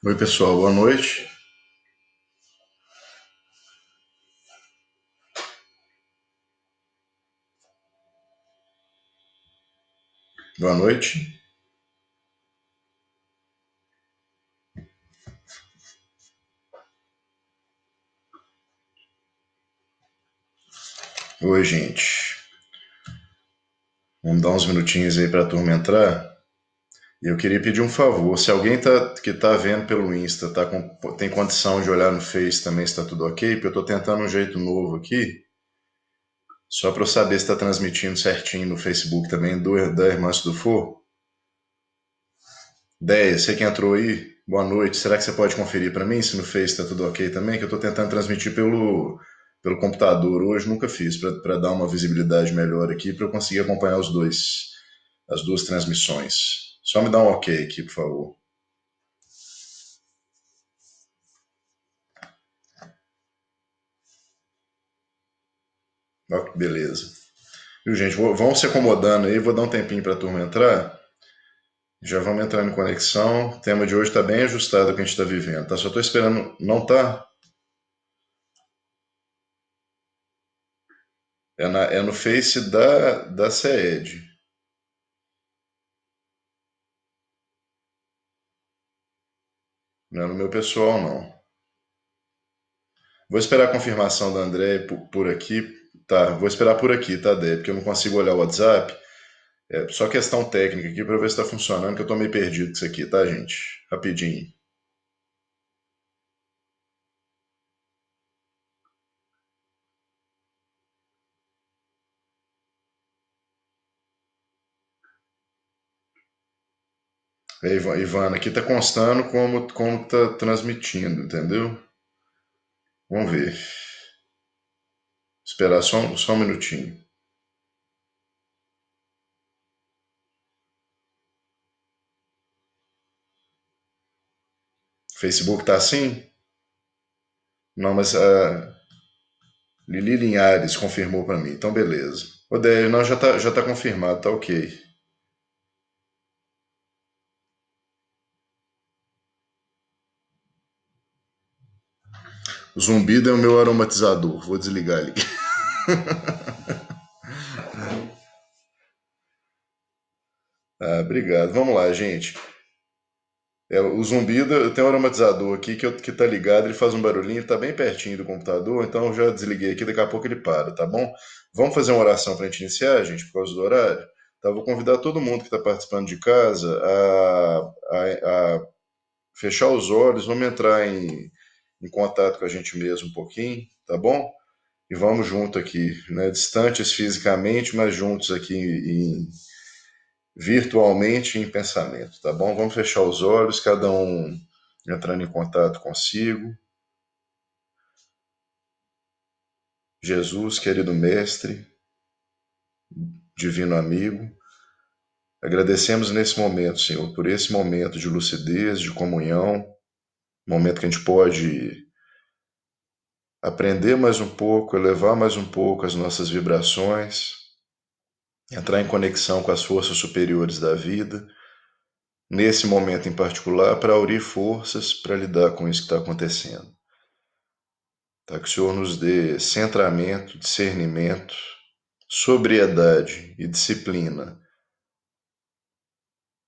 Oi, pessoal, boa noite. Boa noite. Oi, gente. Vamos dar uns minutinhos aí para a turma entrar. E eu queria pedir um favor. Se alguém que tá vendo pelo Insta tem condição de olhar no Face também se está tudo ok, porque eu estou tentando um jeito novo aqui, só para eu saber se está transmitindo certinho no Facebook também, da Irmã do For. Deia, você que entrou aí, boa noite. Será que você pode conferir para mim se no Face está tudo ok também? Que eu estou tentando transmitir pelo computador hoje, nunca fiz, para dar uma visibilidade melhor aqui, para eu conseguir acompanhar as duas transmissões. Só me dá um ok aqui, por favor. Ó, beleza. Viu, gente? Vão se acomodando aí, vou dar um tempinho para a turma entrar. Já vamos entrar em conexão. O tema de hoje está bem ajustado ao que a gente está vivendo, tá? Só estou esperando. Não tá? É no Face da CED. Não é no meu pessoal, não. Vou esperar a confirmação da André por aqui. Tá, vou esperar por aqui, tá, Dé? Porque eu não consigo olhar o WhatsApp. É só questão técnica aqui para ver se está funcionando, que eu tô meio perdido com isso aqui, tá, gente? Rapidinho. É, Ivana, aqui tá constando como tá transmitindo, entendeu? Vamos ver. Esperar só um minutinho. Facebook tá assim? Não, mas a Lili Linhares confirmou para mim, então beleza. O Dé, não, já tá confirmado, tá ok. O zumbido é o meu aromatizador, vou desligar ele. Ah, obrigado. Vamos lá, gente. O zumbido, eu tenho um aromatizador aqui que tá ligado, ele faz um barulhinho, ele tá bem pertinho do computador, então eu já desliguei aqui, daqui a pouco ele para, tá bom? Vamos fazer uma oração para a gente iniciar, gente, por causa do horário? Tá, vou convidar todo mundo que está participando de casa a fechar os olhos, vamos entrar em contato com a gente mesmo um pouquinho, tá bom? E vamos junto aqui, né? Distantes fisicamente, mas juntos aqui virtualmente em pensamento, tá bom? Vamos fechar os olhos, cada um entrando em contato consigo. Jesus, querido Mestre, divino amigo, agradecemos nesse momento, Senhor, por esse momento de lucidez, de comunhão, momento que a gente pode aprender mais um pouco, elevar mais um pouco as nossas vibrações, entrar em conexão com as forças superiores da vida, nesse momento em particular, para aurir forças para lidar com isso que está acontecendo. Tá? Que o Senhor nos dê centramento, discernimento, sobriedade e disciplina,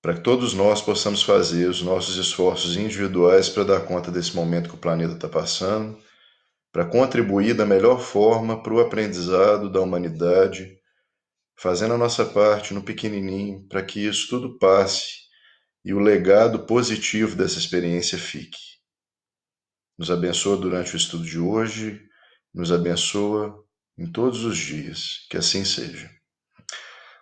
para que todos nós possamos fazer os nossos esforços individuais para dar conta desse momento que o planeta está passando, para contribuir da melhor forma para o aprendizado da humanidade, fazendo a nossa parte no pequenininho, para que isso tudo passe e o legado positivo dessa experiência fique. Nos abençoa durante o estudo de hoje, nos abençoa em todos os dias, que assim seja.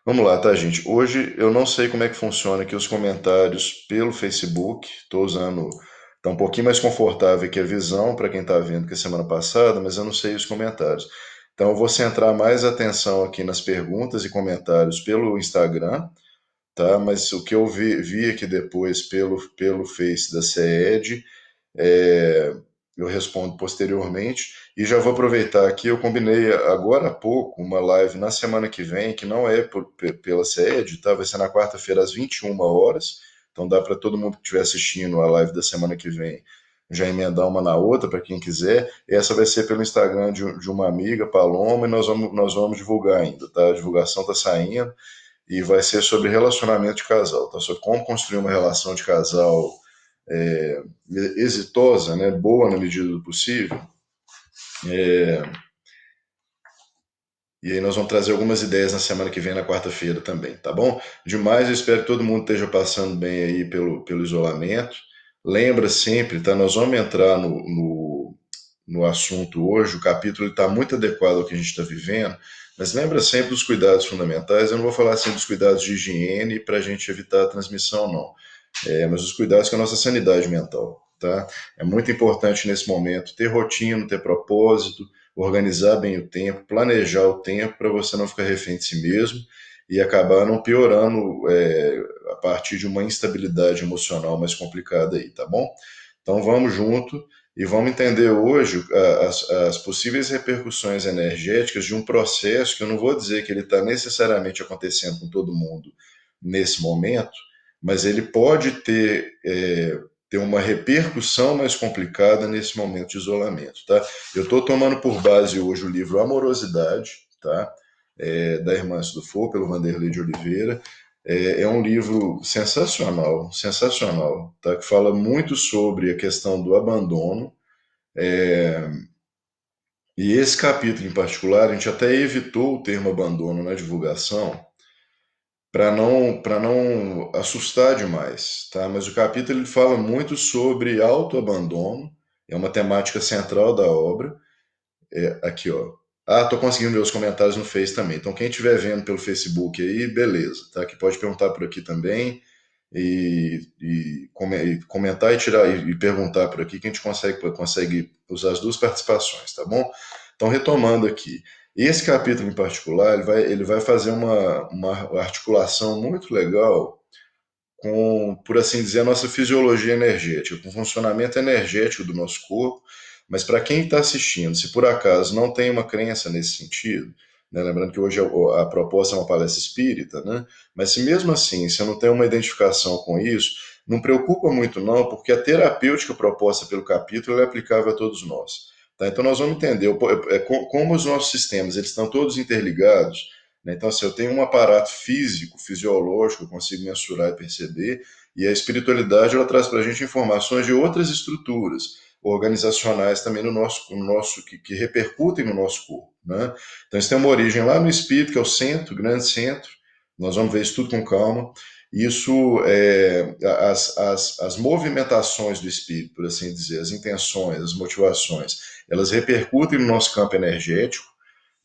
Vamos lá, tá, gente? Hoje eu não sei como é que funciona aqui os comentários pelo Facebook. Estou usando. Tá um pouquinho mais confortável aqui a visão para quem está vendo que a semana passada, mas eu não sei os comentários. Então eu vou centrar mais atenção aqui nas perguntas e comentários pelo Instagram, tá? Mas o que eu vi aqui depois pelo Face da CED, é, eu respondo posteriormente. E já vou aproveitar aqui, eu combinei agora há pouco uma live na semana que vem, que não é pela SED, tá? Vai ser na quarta-feira às 21 horas, Então dá para todo mundo que estiver assistindo a live da semana que vem já emendar uma na outra, para quem quiser. Essa vai ser pelo Instagram de uma amiga, Paloma, e nós vamos divulgar ainda, tá? A divulgação está saindo e vai ser sobre relacionamento de casal, tá? Sobre como construir uma relação de casal é, exitosa, né? Boa na medida do possível. E aí nós vamos trazer algumas ideias na semana que vem, na quarta-feira também, tá bom? Demais, eu espero que todo mundo esteja passando bem aí pelo isolamento. Lembra sempre, tá? Nós vamos entrar no assunto hoje, o capítulo está muito adequado ao que a gente está vivendo, mas lembra sempre dos cuidados fundamentais. Eu não vou falar assim dos cuidados de higiene para a gente evitar a transmissão, não. Mas os cuidados com a nossa sanidade mental, tá? É muito importante nesse momento ter rotina, ter propósito, organizar bem o tempo, planejar o tempo para você não ficar refém de si mesmo e acabar não piorando a partir de uma instabilidade emocional mais complicada aí, tá bom? Então vamos junto e vamos entender hoje as possíveis repercussões energéticas de um processo que eu não vou dizer que ele está necessariamente acontecendo com todo mundo nesse momento, mas ele pode ter uma repercussão mais complicada nesse momento de isolamento, tá? Eu estou tomando por base hoje o livro Amorosidade, tá? Da Irmã do Fogo, pelo Vanderlei de Oliveira. É um livro sensacional, sensacional, tá? Que fala muito sobre a questão do abandono. E esse capítulo em particular, a gente até evitou o termo abandono na divulgação, para não assustar demais, tá? Mas o capítulo ele fala muito sobre autoabandono, é uma temática central da obra. Aqui, ó. Ah, tô conseguindo ver os comentários no Face também. Então, quem estiver vendo pelo Facebook aí, beleza, tá? Que pode perguntar por aqui também e comentar e tirar e perguntar por aqui que a gente consegue usar as duas participações, tá bom? Então, retomando aqui, esse capítulo em particular, ele vai fazer uma articulação muito legal com, por assim dizer, a nossa fisiologia energética, com o funcionamento energético do nosso corpo. Mas para quem está assistindo, se por acaso não tem uma crença nesse sentido, né, lembrando que hoje a proposta é uma palestra espírita, né, mas se mesmo assim você não tem uma identificação com isso, não preocupa muito não, porque a terapêutica proposta pelo capítulo é aplicável a todos nós. Tá? Então nós vamos entender como os nossos sistemas eles estão todos interligados, né? Então, assim, eu tenho um aparato físico, fisiológico, eu consigo mensurar e perceber, e a espiritualidade ela traz para a gente informações de outras estruturas organizacionais também no nosso que repercutem no nosso corpo. Né? Então, isso tem uma origem lá no espírito, que é o centro, o grande centro. Nós vamos ver isso tudo com calma. Isso, as movimentações do espírito, por assim dizer, as intenções, as motivações, elas repercutem no nosso campo energético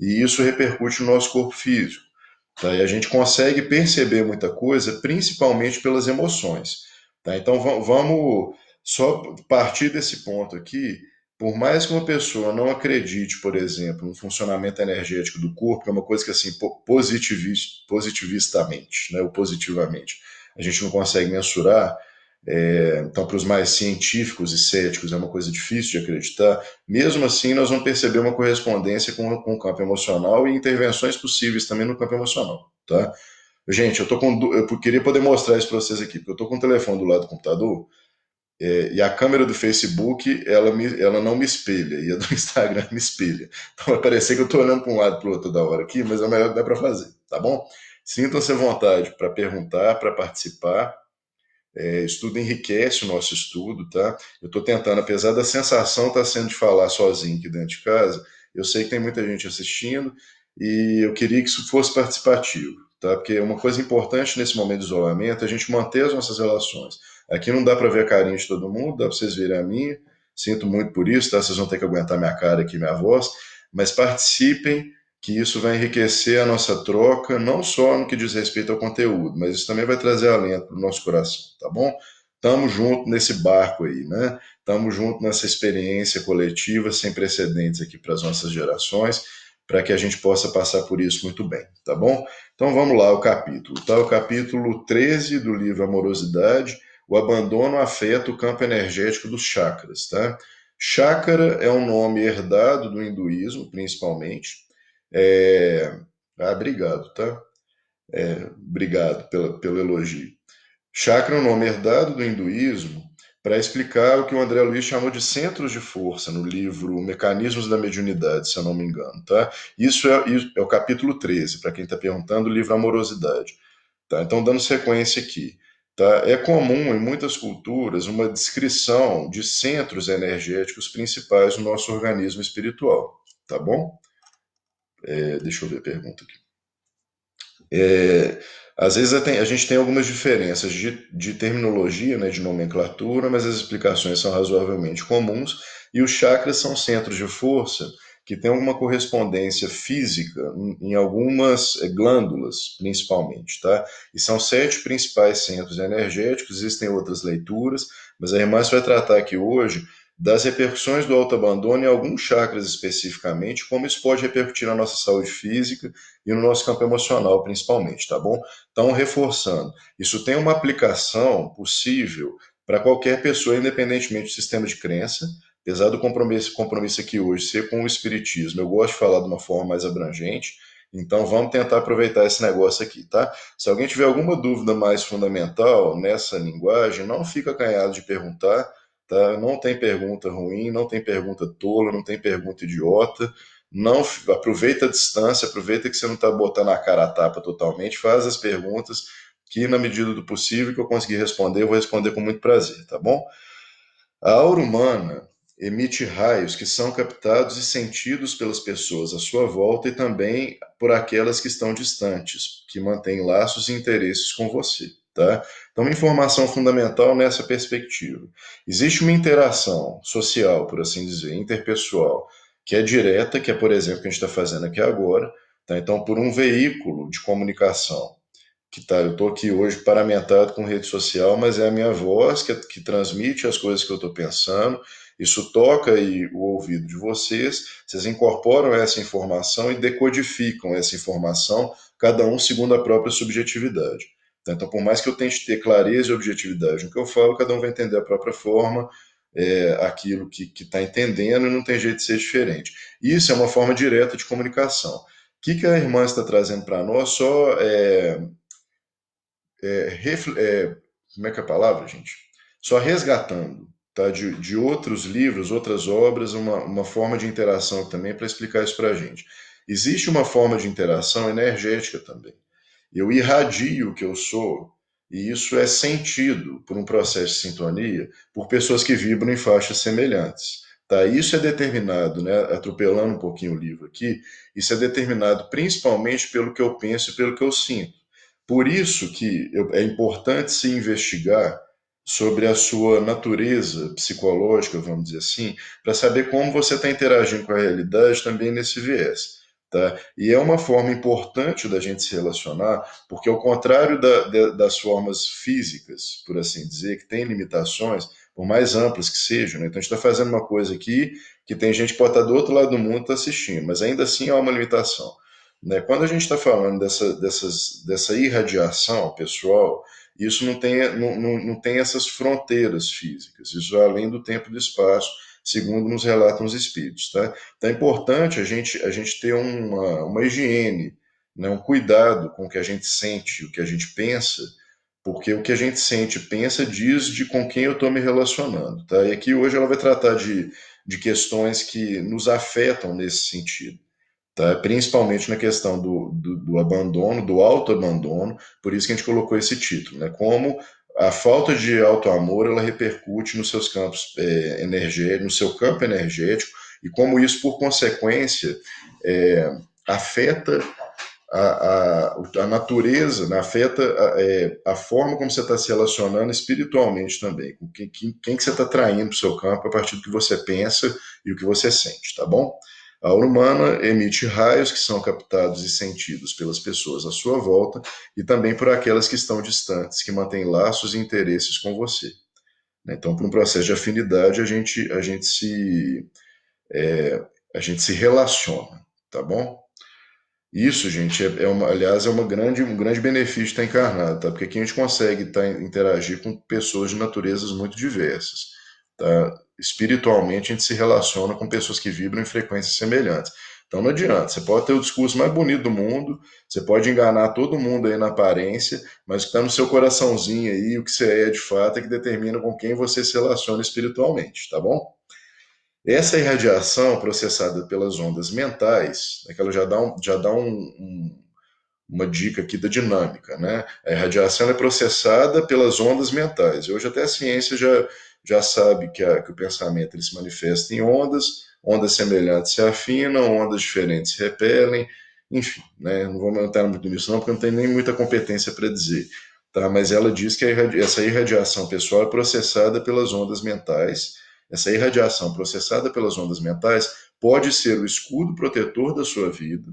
e isso repercute no nosso corpo físico. Tá? E a gente consegue perceber muita coisa, principalmente pelas emoções. Tá? Então vamos só partir desse ponto aqui. Por mais que uma pessoa não acredite, por exemplo, no funcionamento energético do corpo, que é uma coisa que assim positivistamente, né, ou positivamente, a gente não consegue mensurar. Então, para os mais científicos e céticos, é uma coisa difícil de acreditar. Mesmo assim, nós vamos perceber uma correspondência com o campo emocional e intervenções possíveis também no campo emocional, tá? Gente, eu queria poder mostrar isso para vocês aqui, porque eu estou com o telefone do lado do computador e a câmera do Facebook, ela não me espelha, e a do Instagram me espelha. Então vai parecer que eu estou olhando para um lado e para o outro da hora aqui, mas é o melhor que dá para fazer, tá bom? Sintam-se à vontade para perguntar, para participar. Isso tudo enriquece o nosso estudo, tá? Eu estou tentando, apesar da sensação estar sendo de falar sozinho aqui dentro de casa, eu sei que tem muita gente assistindo e eu queria que isso fosse participativo, tá? Porque uma coisa importante nesse momento de isolamento é a gente manter as nossas relações. Aqui não dá para ver a carinha de todo mundo, dá para vocês verem a minha. Sinto muito por isso, tá? Vocês vão ter que aguentar minha cara aqui, minha voz, mas participem que isso vai enriquecer a nossa troca, não só no que diz respeito ao conteúdo, mas isso também vai trazer alento para o nosso coração, tá bom? Tamo junto nesse barco aí, né? Tamo junto nessa experiência coletiva sem precedentes aqui para as nossas gerações, para que a gente possa passar por isso muito bem, tá bom? Então vamos lá, o capítulo, tá? O capítulo 13 do livro Amorosidade, o abandono afeta o campo energético dos chakras, tá? Chácara é um nome herdado do hinduísmo, principalmente, é... obrigado, tá? Obrigado pelo elogio. Chakra é um nome herdado do hinduísmo para explicar o que o André Luiz chamou de centros de força no livro Mecanismos da Mediunidade, se eu não me engano. Tá? Isso é o capítulo 13, para quem está perguntando, o livro Amorosidade. Tá? Então, dando sequência aqui. Tá? É comum em muitas culturas uma descrição de centros energéticos principais no nosso organismo espiritual. Tá bom? Deixa eu ver a pergunta aqui. É, às vezes a gente tem algumas diferenças de terminologia, né, de nomenclatura, mas as explicações são razoavelmente comuns, e os chakras são centros de força que têm alguma correspondência física em algumas glândulas, principalmente, tá? E são 7 principais centros energéticos, existem outras leituras, mas a irmã vai tratar aqui hoje das repercussões do autoabandono em alguns chakras especificamente, como isso pode repercutir na nossa saúde física e no nosso campo emocional, principalmente, tá bom? Então, reforçando, isso tem uma aplicação possível para qualquer pessoa, independentemente do sistema de crença, apesar do compromisso aqui hoje ser com o espiritismo, eu gosto de falar de uma forma mais abrangente, então vamos tentar aproveitar esse negócio aqui, tá? Se alguém tiver alguma dúvida mais fundamental nessa linguagem, não fica acanhado de perguntar, tá? Não tem pergunta ruim, não tem pergunta tola, não tem pergunta idiota, não aproveita a distância, aproveita que você não está botando a cara a tapa totalmente, faz as perguntas que, na medida do possível, que eu conseguir responder, eu vou responder com muito prazer, tá bom? A aura humana emite raios que são captados e sentidos pelas pessoas à sua volta e também por aquelas que estão distantes, que mantêm laços e interesses com você. Tá? Então, uma informação fundamental nessa perspectiva. Existe uma interação social, por assim dizer, interpessoal, que é direta, que é, por exemplo, o que a gente está fazendo aqui agora. Tá? Então, por um veículo de comunicação que tá, eu estou aqui hoje paramentado com rede social, mas é a minha voz que transmite as coisas que eu estou pensando. Isso toca aí o ouvido de vocês, vocês incorporam essa informação e decodificam essa informação, cada um segundo a própria subjetividade. Então, por mais que eu tente ter clareza e objetividade no que eu falo, cada um vai entender a própria forma, aquilo que está entendendo e não tem jeito de ser diferente. Isso é uma forma direta de comunicação. O que a irmã está trazendo para nós só como é que é a palavra, gente? Só resgatando, tá? De outros livros, outras obras, uma forma de interação também para explicar isso para a gente. Existe uma forma de interação energética também. Eu irradio o que eu sou, e isso é sentido por um processo de sintonia por pessoas que vibram em faixas semelhantes. Tá? Isso é determinado, né, atropelando um pouquinho o livro aqui, isso é determinado principalmente pelo que eu penso e pelo que eu sinto. Por isso que é importante se investigar sobre a sua natureza psicológica, vamos dizer assim, para saber como você está interagindo com a realidade também nesse viés. Tá? E é uma forma importante da gente se relacionar, porque ao contrário das formas físicas, por assim dizer, que têm limitações, por mais amplas que sejam, né? Então a gente está fazendo uma coisa aqui que tem gente que pode estar do outro lado do mundo tá assistindo, mas ainda assim há uma limitação. Né? Quando a gente está falando dessa irradiação pessoal, isso não tem essas fronteiras físicas, isso é além do tempo e do espaço, segundo nos relatam os espíritos. Tá? Então é importante a gente ter uma higiene, né? Um cuidado com o que a gente sente, o que a gente pensa, porque o que a gente sente e pensa diz de com quem eu estou me relacionando. Tá? E aqui hoje ela vai tratar de questões que nos afetam nesse sentido. Tá? Principalmente na questão do abandono, do autoabandono, por isso que a gente colocou esse título, né? Como a falta de autoamor ela repercute nos seus campos energéticos, no seu campo energético, e como isso, por consequência, afeta a natureza, né? Afeta a forma como você está se relacionando espiritualmente também, com quem que você está traindo para o seu campo a partir do que você pensa e o que você sente, tá bom? A aura humana emite raios que são captados e sentidos pelas pessoas à sua volta e também por aquelas que estão distantes, que mantêm laços e interesses com você. Né? Então, por um processo de afinidade, a gente se relaciona, tá bom? Isso, gente, aliás, um grande benefício de estar encarnado, tá? Porque aqui a gente consegue interagir com pessoas de naturezas muito diversas, tá? Espiritualmente, a gente se relaciona com pessoas que vibram em frequências semelhantes. Então não adianta, você pode ter o discurso mais bonito do mundo, você pode enganar todo mundo aí na aparência, mas o que está no seu coraçãozinho aí, o que você é de fato, é que determina com quem você se relaciona espiritualmente, tá bom? Essa irradiação processada pelas ondas mentais, é que ela já dá uma dica aqui da dinâmica, né? A irradiação é processada pelas ondas mentais. Hoje até a ciência já sabe que o pensamento ele se manifesta em ondas, ondas semelhantes se afinam, ondas diferentes se repelem, enfim, né? Não vou entrar muito nisso não, porque não tem nem muita competência para dizer. Tá? Mas ela diz que essa irradiação pessoal é processada pelas ondas mentais. Essa irradiação processada pelas ondas mentais pode ser o escudo protetor da sua vida,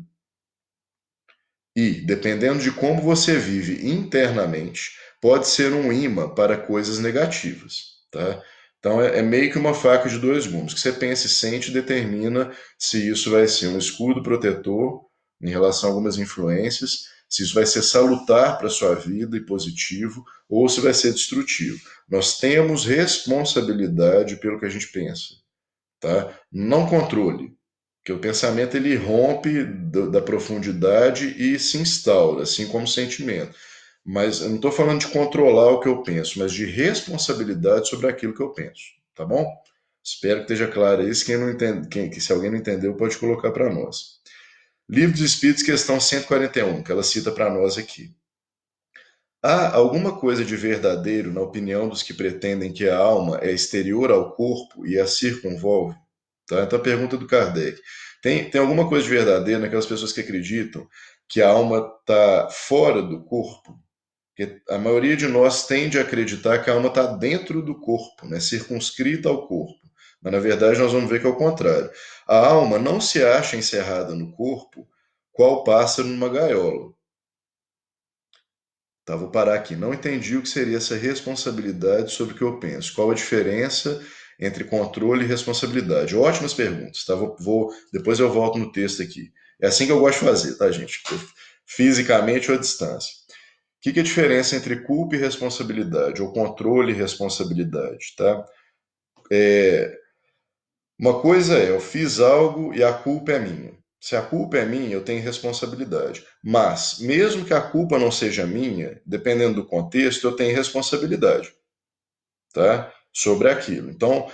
e, dependendo de como você vive internamente, pode ser um imã para coisas negativas, tá? Então é meio que uma faca de dois gumes. O que você pensa e sente determina se isso vai ser um escudo protetor em relação a algumas influências, se isso vai ser salutar para a sua vida e positivo, ou se vai ser destrutivo. Nós temos responsabilidade pelo que a gente pensa, tá? Não controle. Porque o pensamento ele rompe da profundidade e se instaura, assim como o sentimento. Mas eu não estou falando de controlar o que eu penso, mas de responsabilidade sobre aquilo que eu penso. Tá bom? Espero que esteja claro isso. Quem não entende, se alguém não entendeu, pode colocar para nós. Livro dos Espíritos, questão 141, que ela cita para nós aqui. Há alguma coisa de verdadeiro na opinião dos que pretendem que a alma é exterior ao corpo e a circunvolve? Tá? Então, a pergunta do Kardec. Tem alguma coisa de verdadeiro naquelas pessoas que acreditam que a alma está fora do corpo? Porque a maioria de nós tende a acreditar que a alma está dentro do corpo, né? Circunscrita ao corpo. Mas, na verdade, nós vamos ver que é o contrário. A alma não se acha encerrada no corpo, qual pássaro numa gaiola. Tá, vou parar aqui. Não entendi o que seria essa responsabilidade sobre o que eu penso. Qual a diferença entre controle e responsabilidade? Ótimas perguntas, tá? Depois eu volto no texto aqui. É assim que eu gosto de fazer, tá, gente? Fisicamente ou à distância. O que é a diferença entre culpa e responsabilidade, ou controle e responsabilidade, tá? Uma coisa é, eu fiz algo e a culpa é minha. Se a culpa é minha, eu tenho responsabilidade. Mas, mesmo que a culpa não seja minha, dependendo do contexto, eu tenho responsabilidade, tá? Sobre aquilo. Então,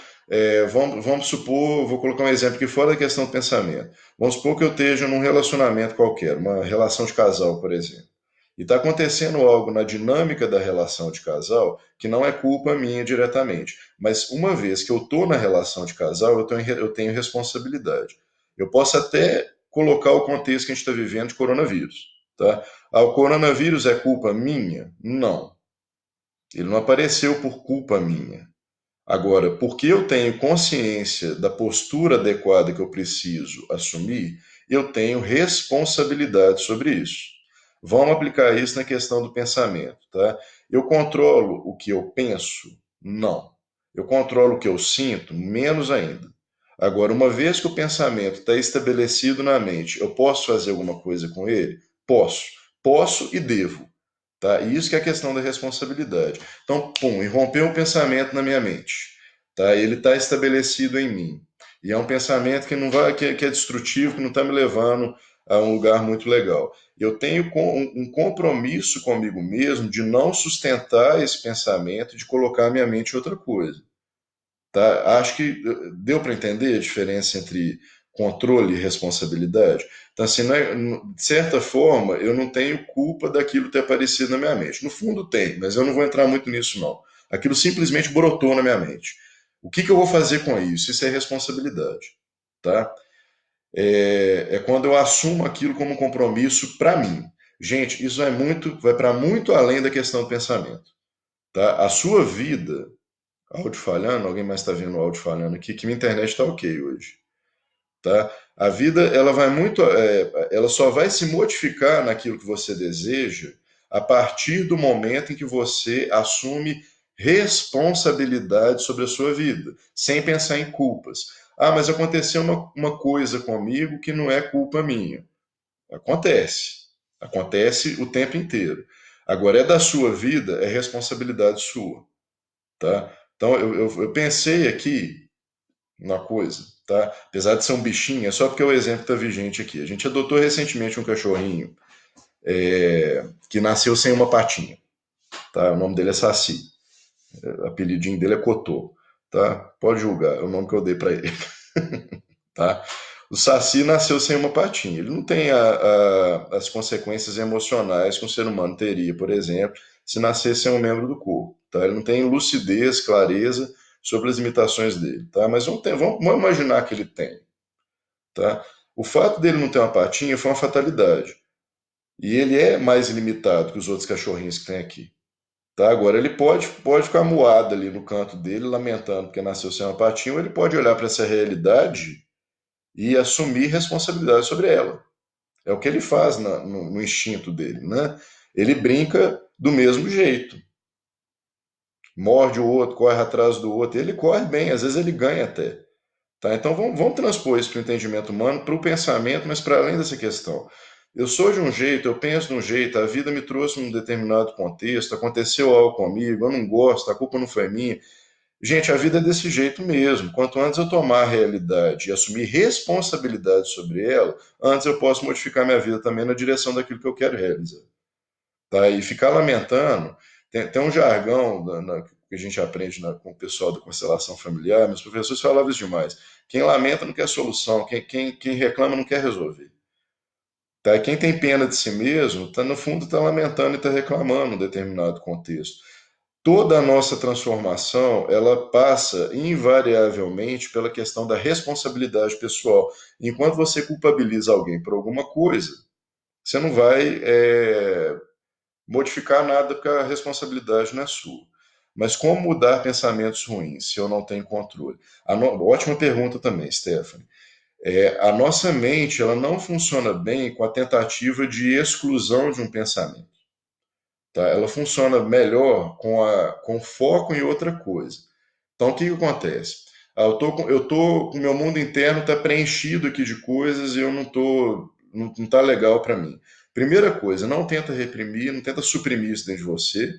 vamos supor, vou colocar um exemplo aqui fora da questão do pensamento. Vamos supor que eu esteja num relacionamento qualquer, uma relação de casal, por exemplo. E está acontecendo algo na dinâmica da relação de casal que não é culpa minha diretamente. Mas uma vez que eu estou na relação de casal, eu tenho responsabilidade. Eu posso até colocar o contexto que a gente está vivendo de coronavírus. Tá? Ah, o coronavírus é culpa minha? Não. Ele não apareceu por culpa minha. Agora, porque eu tenho consciência da postura adequada que eu preciso assumir, eu tenho responsabilidade sobre isso. Vamos aplicar isso na questão do pensamento, tá? Eu controlo o que eu penso? Não. Eu controlo o que eu sinto? Menos ainda. Agora, uma vez que o pensamento está estabelecido na mente, eu posso fazer alguma coisa com ele? Posso. Posso e devo. Tá? E isso que é a questão da responsabilidade. Então, pum, irrompeu um pensamento na minha mente. Tá? Ele está estabelecido em mim. E é um pensamento que não vai, que é destrutivo, que não está me levando a um lugar muito legal. Eu tenho um compromisso comigo mesmo de não sustentar esse pensamento, de colocar a minha mente em outra coisa. Tá? Acho que deu para entender a diferença entre controle e responsabilidade. Então, assim, de certa forma, eu não tenho culpa daquilo ter aparecido na minha mente. No fundo tem, mas eu não vou entrar muito nisso, não. Aquilo simplesmente brotou na minha mente. O que eu vou fazer com isso? Isso é responsabilidade. Tá? É quando eu assumo aquilo como um compromisso para mim. Gente, isso vai para muito além da questão do pensamento. Tá? A sua vida, áudio falhando, alguém mais está vendo o áudio falhando aqui, que minha internet está ok hoje. Tá? A vida ela vai muito, ela só vai se modificar naquilo que você deseja a partir do momento em que você assume responsabilidade sobre a sua vida, sem pensar em culpas. Ah, mas aconteceu uma coisa comigo que não é culpa minha. Acontece. Acontece o tempo inteiro. Agora, é da sua vida, é responsabilidade sua. Tá? Então, eu pensei aqui uma coisa, tá? Apesar de ser um bichinho, é só porque o exemplo está vigente aqui. A gente adotou recentemente um cachorrinho que nasceu sem uma patinha, tá? O nome dele é Saci, o apelidinho dele é Cotô, tá? Pode julgar, é o nome que eu dei para ele, tá? O Saci nasceu sem uma patinha. Ele não tem as consequências emocionais que um ser humano teria, por exemplo, se nascesse sem um membro do corpo. Tá? Ele não tem lucidez, clareza sobre as limitações dele. Tá? Mas vamos imaginar que ele tem. Tá? O fato dele não ter uma patinha foi uma fatalidade. E ele é mais limitado que os outros cachorrinhos que tem aqui. Tá? Agora, ele pode ficar moado ali no canto dele, lamentando porque nasceu sem uma patinha, ou ele pode olhar para essa realidade e assumir responsabilidade sobre ela. É o que ele faz no instinto dele, né? Ele brinca do mesmo jeito. Morde o outro, corre atrás do outro. Ele corre bem, às vezes ele ganha até. Tá? Então vamos transpor isso para o entendimento humano, para o pensamento, mas para além dessa questão. Eu sou de um jeito, eu penso de um jeito, a vida me trouxe um determinado contexto, aconteceu algo comigo, eu não gosto, a culpa não foi minha. Gente, a vida é desse jeito mesmo. Quanto antes eu tomar a realidade e assumir responsabilidade sobre ela, antes eu posso modificar minha vida também na direção daquilo que eu quero realizar. Tá? E ficar lamentando, tem um jargão que a gente aprende com o pessoal da constelação familiar, meus professores falavam isso demais. Quem lamenta não quer solução, quem reclama não quer resolver. Tá? E quem tem pena de si mesmo, no fundo, está lamentando e está reclamando em um determinado contexto. Toda a nossa transformação, ela passa invariavelmente pela questão da responsabilidade pessoal. Enquanto você culpabiliza alguém por alguma coisa, você não vai modificar nada porque a responsabilidade não é sua. Mas como mudar pensamentos ruins se eu não tenho controle? Ótima pergunta também, Stephanie. A nossa mente ela não funciona bem com a tentativa de exclusão de um pensamento. Tá? Ela funciona melhor com foco em outra coisa. Então, o que, que acontece? O meu mundo interno está preenchido aqui de coisas e eu não está legal para mim. Primeira coisa, não tenta reprimir, não tenta suprimir isso dentro de você,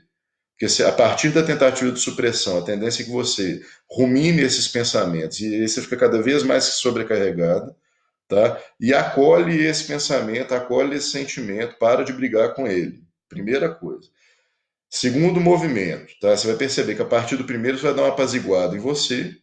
porque a partir da tentativa de supressão, a tendência é que você rumine esses pensamentos e aí você fica cada vez mais sobrecarregado, tá? E acolhe esse pensamento, acolhe esse sentimento, para de brigar com ele. Primeira coisa. Segundo movimento, tá? Você vai perceber que a partir do primeiro você vai dar uma apaziguada em você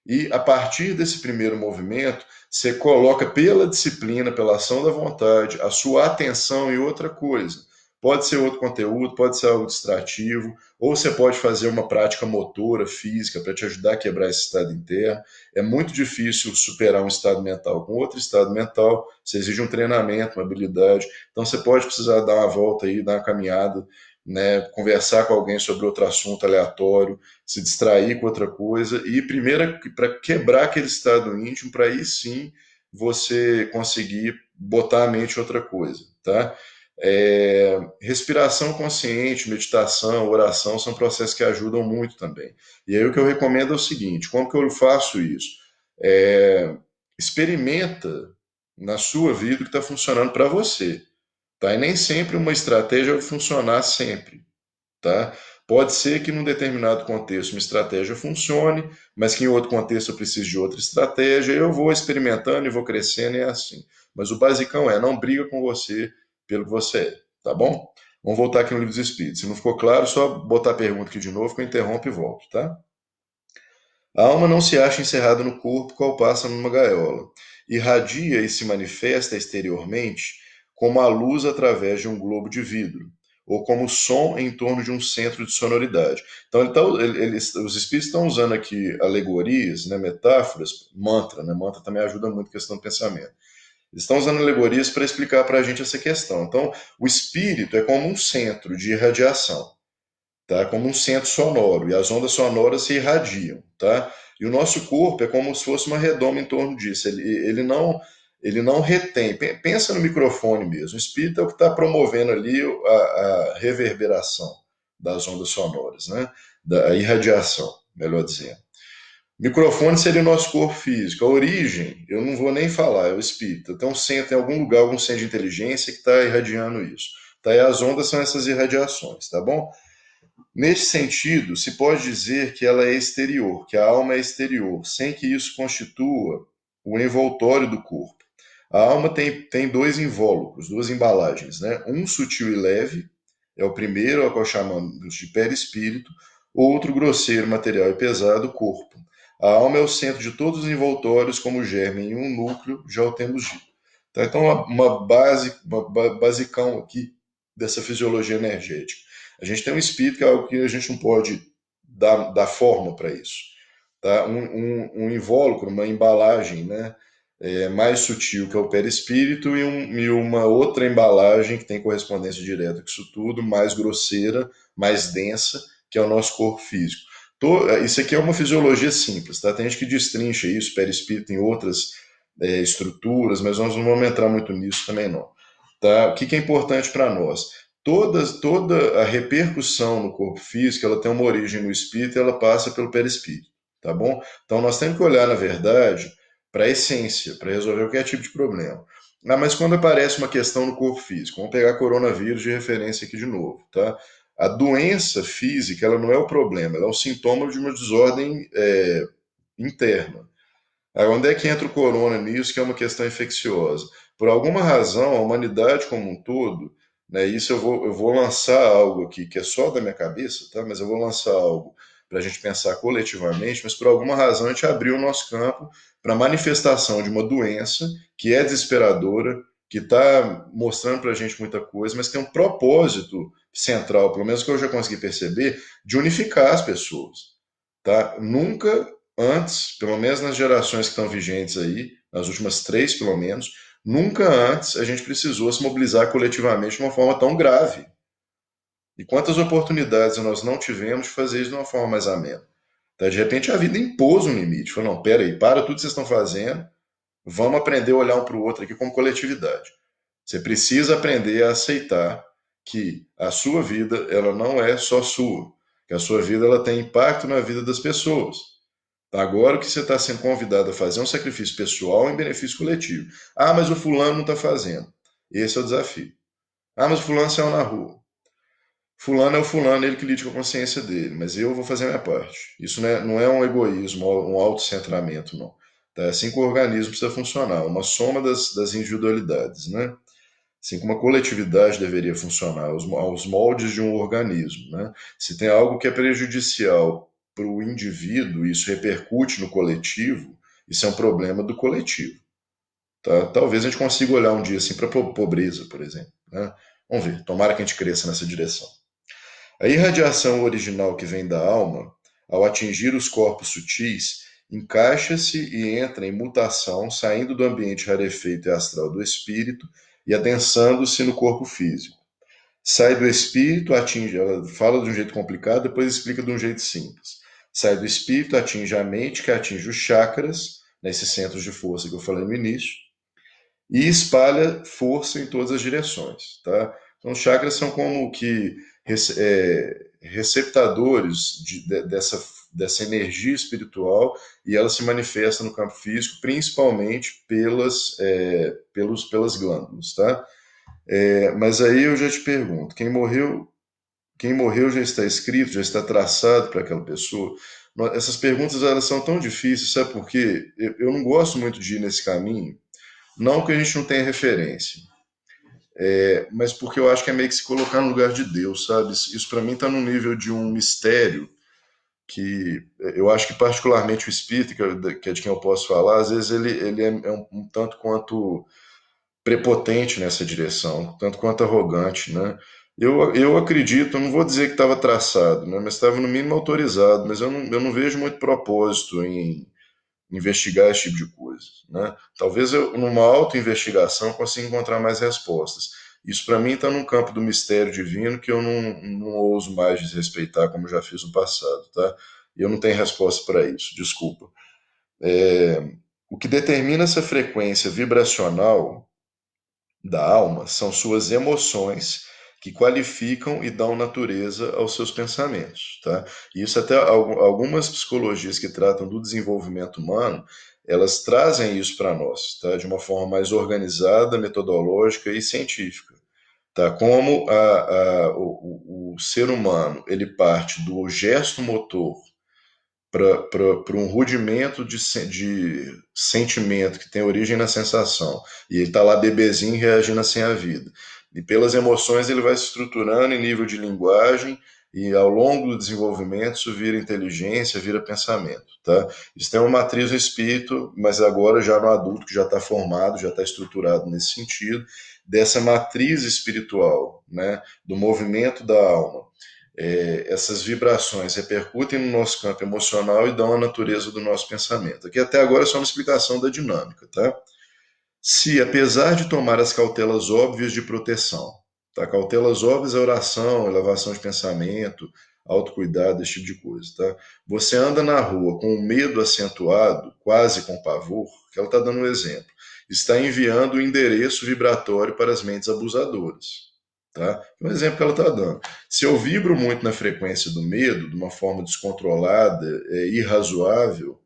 e a partir desse primeiro movimento você coloca pela disciplina, pela ação da vontade, a sua atenção em outra coisa. Pode ser outro conteúdo, pode ser algo distrativo, ou você pode fazer uma prática motora, física, para te ajudar a quebrar esse estado interno. É muito difícil superar um estado mental com outro estado mental, você exige um treinamento, uma habilidade. Então você pode precisar dar uma volta aí, dar uma caminhada, né, conversar com alguém sobre outro assunto aleatório, se distrair com outra coisa e primeiro para quebrar aquele estado íntimo, para aí sim você conseguir botar a mente em outra coisa, tá? Respiração consciente, meditação, oração são processos que ajudam muito também. E aí o que eu recomendo é o seguinte: como que eu faço isso? Experimenta na sua vida o que está funcionando para você. Tá? E nem sempre uma estratégia vai funcionar sempre. Tá? Pode ser que num determinado contexto uma estratégia funcione, mas que em outro contexto eu preciso de outra estratégia. Eu vou experimentando e vou crescendo e é assim. Mas o basicão não briga com você pelo que você é, tá bom? Vamos voltar aqui no Livro dos Espíritos. Se não ficou claro, só botar a pergunta aqui de novo que eu interrompo e volto, tá? A alma não se acha encerrada no corpo, qual passa numa gaiola. Irradia e se manifesta exteriormente como a luz através de um globo de vidro, ou como som em torno de um centro de sonoridade. Então, os espíritos estão usando aqui alegorias, né, metáforas, mantra, né? Mantra também ajuda muito a questão do pensamento. Eles estão usando alegorias para explicar para a gente essa questão. Então, o espírito é como um centro de irradiação, tá? Como um centro sonoro, e as ondas sonoras se irradiam, tá? E o nosso corpo é como se fosse uma redoma em torno disso. Ele não retém. Pensa no microfone mesmo. O espírito é o que está promovendo ali a reverberação das ondas sonoras, né? Da irradiação, melhor dizendo. Microfone seria o nosso corpo físico. A origem, eu não vou nem falar, é o espírito. Tem um centro, em algum lugar, algum centro de inteligência que está irradiando isso. Tá? E as ondas são essas irradiações, tá bom? Nesse sentido, se pode dizer que ela é exterior, que a alma é exterior, sem que isso constitua o envoltório do corpo. A alma tem dois invólucros, duas embalagens, né? Um sutil e leve, é o primeiro, ao qual chamamos de perispírito, outro grosseiro, material e pesado, corpo. A alma é o centro de todos os envoltórios, como germe em um núcleo, já o temos dito. Tá? Então, basicão aqui dessa fisiologia energética. A gente tem um espírito que é algo que a gente não pode dar forma para isso. Tá? Um invólucro, uma embalagem, né? Mais sutil, que é o perispírito, e uma outra embalagem que tem correspondência direta com isso tudo, mais grosseira, mais densa, que é o nosso corpo físico. Isso aqui é uma fisiologia simples, tá? Tem gente que destrincha isso, perispírito, em outras estruturas, mas nós não vamos entrar muito nisso também não. Tá? O que é importante para nós? Toda a repercussão no corpo físico, ela tem uma origem no espírito e ela passa pelo perispírito, tá bom? Então nós temos que olhar, na verdade, para a essência, para resolver qualquer tipo de problema. Ah, mas quando aparece uma questão no corpo físico, vamos pegar coronavírus de referência aqui de novo, tá? A doença física, ela não é o problema, ela é o sintoma de uma desordem interna. Aí, onde é que entra o corona nisso, que é uma questão infecciosa? Por alguma razão, a humanidade como um todo, né, isso eu vou lançar algo aqui que é só da minha cabeça, tá? Mas eu vou lançar algo para a gente pensar coletivamente, mas por alguma razão a gente abriu o nosso campo para a manifestação de uma doença que é desesperadora, que está mostrando para a gente muita coisa, mas tem um propósito central, pelo menos que eu já consegui perceber, de unificar as pessoas. Tá? Nunca antes, pelo menos nas gerações que estão vigentes aí, nas últimas três pelo menos, nunca antes a gente precisou se mobilizar coletivamente de uma forma tão grave. E quantas oportunidades nós não tivemos de fazer isso de uma forma mais amena? Tá? De repente a vida impôs um limite. Falou, não, pera aí, para tudo que vocês estão fazendo, vamos aprender a olhar um para o outro aqui como coletividade. Você precisa aprender a aceitar que a sua vida ela não é só sua, que a sua vida ela tem impacto na vida das pessoas. Agora o que você está sendo convidado a fazer é um sacrifício pessoal em benefício coletivo. Ah, mas o fulano não está fazendo. Esse é o desafio. Ah, mas o fulano saiu na rua. Fulano é o fulano, ele que lide com a consciência dele, mas eu vou fazer a minha parte. Isso não é um egoísmo, um autocentramento, não. Tá? É assim que o organismo precisa funcionar, uma soma das individualidades, né? Assim como a coletividade deveria funcionar, aos moldes de um organismo, né? Se tem algo que é prejudicial para o indivíduo e isso repercute no coletivo, isso é um problema do coletivo. Tá? Talvez a gente consiga olhar um dia assim para a pobreza, por exemplo. Né? Vamos ver, tomara que a gente cresça nessa direção. A irradiação original que vem da alma, ao atingir os corpos sutis, encaixa-se e entra em mutação, saindo do ambiente rarefeito e astral do espírito e adensando-se no corpo físico. Sai do espírito, atinge, ela fala de um jeito complicado, depois explica de um jeito simples. Sai do espírito, atinge a mente, que atinge os chakras, nesses centros de força que eu falei no início, e espalha força em todas as direções. Tá? Então, os chakras são como que receptadores dessa energia espiritual e ela se manifesta no campo físico, principalmente pelas glândulas. Tá? Mas aí eu já te pergunto, quem morreu já está escrito, já está traçado para aquela pessoa? Essas perguntas elas são tão difíceis, sabe por quê? Eu não gosto muito de ir nesse caminho, não que a gente não tenha referência, mas porque eu acho que é meio que se colocar no lugar de Deus, sabe? Isso para mim está no nível de um mistério que eu acho que particularmente o espírito, que é de quem eu posso falar, às vezes ele é um tanto quanto prepotente nessa direção, tanto quanto arrogante, né? Eu acredito, eu não vou dizer que estava traçado, né? Mas estava no mínimo autorizado, mas eu não vejo muito propósito em investigar esse tipo de coisa, né? Talvez eu, numa auto-investigação, consiga encontrar mais respostas. Isso para mim está num campo do mistério divino que eu não ouso mais desrespeitar como já fiz no passado, tá? E eu não tenho resposta para isso, desculpa. O que determina essa frequência vibracional da alma são suas emoções que qualificam e dão natureza aos seus pensamentos, tá? E isso até algumas psicologias que tratam do desenvolvimento humano, elas trazem isso para nós, tá? De uma forma mais organizada, metodológica e científica, tá? Como o ser humano ele parte do gesto motor para um rudimento de sentimento que tem origem na sensação. E ele está lá bebezinho reagindo assim à vida. E pelas emoções ele vai se estruturando em nível de linguagem e ao longo do desenvolvimento isso vira inteligência, vira pensamento, tá? Isso tem uma matriz no espírito, mas agora já no adulto que já está formado, já está estruturado nesse sentido, dessa matriz espiritual, né? Do movimento da alma. Essas vibrações repercutem no nosso campo emocional e dão a natureza do nosso pensamento. Aqui até agora é só uma explicação da dinâmica, tá? Se, apesar de tomar as cautelas óbvias de proteção, tá? Cautelas óbvias é oração, elevação de pensamento, autocuidado, esse tipo de coisa, tá? Você anda na rua com o medo acentuado, quase com pavor, que ela está dando um exemplo, está enviando o endereço vibratório para as mentes abusadoras. Tá? Um exemplo que ela está dando. Se eu vibro muito na frequência do medo, de uma forma descontrolada, irrazoável,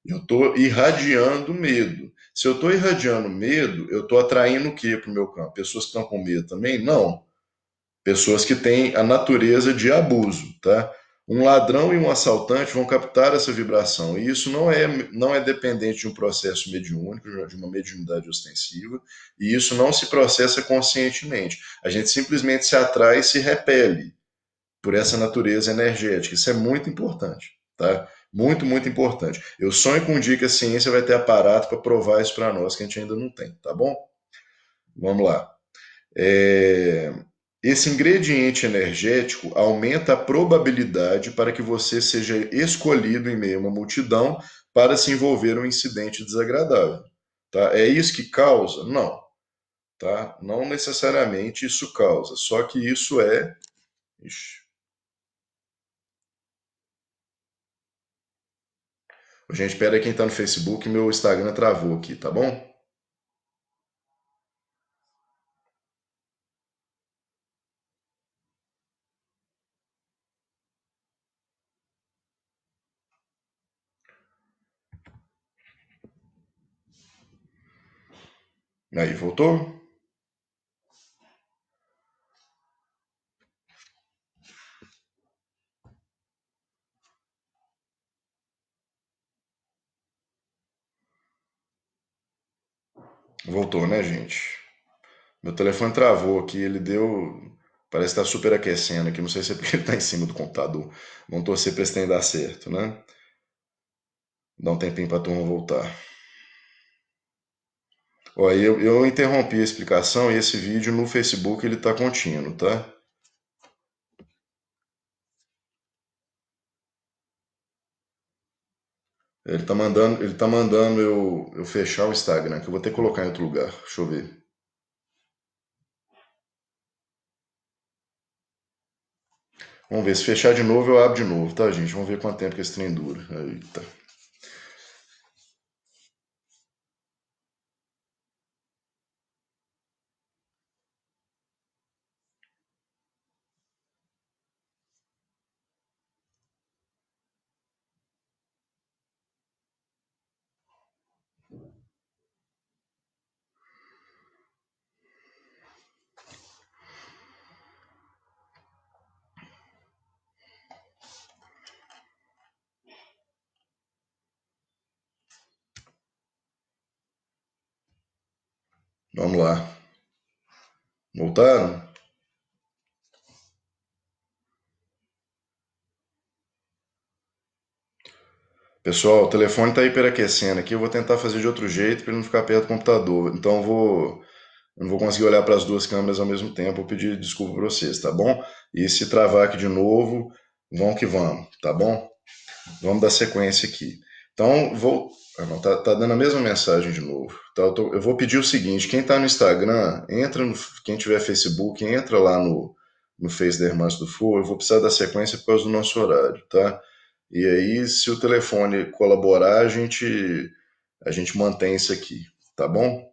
eu estou irradiando medo. Se eu estou irradiando medo, eu estou atraindo o que para o meu campo? Pessoas que estão com medo também? Não. Pessoas que têm a natureza de abuso, tá? Um ladrão e um assaltante vão captar essa vibração. E isso não é dependente de um processo mediúnico, de uma mediunidade ostensiva, e isso não se processa conscientemente. A gente simplesmente se atrai e se repele por essa natureza energética. Isso é muito importante, tá? Muito, muito importante. Eu sonho com um dia que a ciência vai ter aparato para provar isso para nós, que a gente ainda não tem, tá bom? Vamos lá. É, Esse ingrediente energético aumenta a probabilidade para que você seja escolhido em meio a uma multidão para se envolver em um incidente desagradável. Tá? É isso que causa? Não. Tá? Não necessariamente isso causa, só que isso é. Ixi. Gente, espera aí quem está no Facebook, meu Instagram travou aqui, tá bom? Aí, voltou? Voltou, né, gente? Meu telefone travou aqui, ele deu. Parece que tá superaquecendo aqui. Não sei se é porque ele tá em cima do computador. Vamos torcer pra esse trem dar certo, né? Dá um tempinho pra turma voltar. Ó, eu interrompi a explicação e esse vídeo no Facebook ele tá contínuo, tá? Ele tá mandando eu fechar o Instagram, que eu vou ter que colocar em outro lugar. Deixa eu ver. Vamos ver, se fechar de novo, eu abro de novo, tá, gente? Vamos ver quanto tempo que esse trem dura. Eita. Vamos lá. Voltaram? Pessoal, o telefone está hiperaquecendo aqui. Eu vou tentar fazer de outro jeito para ele não ficar perto do computador. Então eu não vou conseguir olhar para as duas câmeras ao mesmo tempo. Vou pedir desculpa para vocês, tá bom? E se travar aqui de novo, vamos que vamos, tá bom? Vamos dar sequência aqui. Então, vou. Ah, não, tá dando a mesma mensagem de novo. Tá, eu vou pedir o seguinte: quem está no Instagram, entra no. Quem tiver Facebook, entra lá no Face da Irmãs do Fogo. Eu vou precisar da sequência por causa do nosso horário, tá? E aí, se o telefone colaborar, a gente mantém isso aqui, tá bom?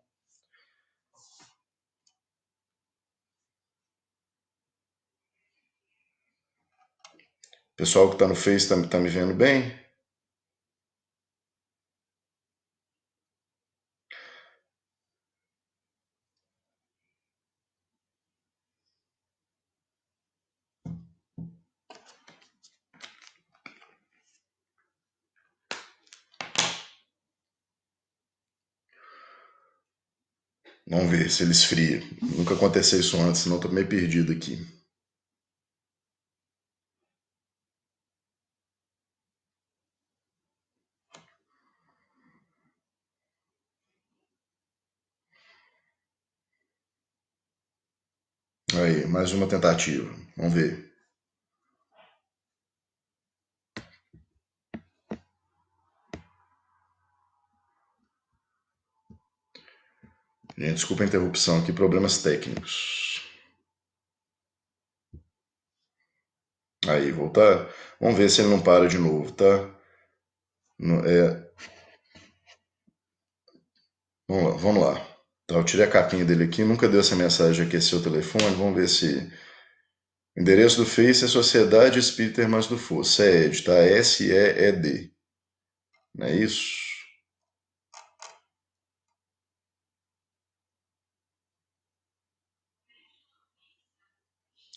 Pessoal que está no Face tá me vendo bem? Vamos ver se ele esfria. Nunca aconteceu isso antes, senão estou meio perdido aqui. Aí, mais uma tentativa. Vamos ver. Gente, desculpa a interrupção aqui, problemas técnicos. Aí, voltar. Vamos ver se ele não para de novo, tá? É, vamos lá. Tá, eu tirei a capinha dele aqui, nunca deu essa mensagem de aquecer o telefone. Vamos ver se. O endereço do Face é Sociedade Espírita Irmãs do Fogo. SEED, tá? SEED. Não é isso?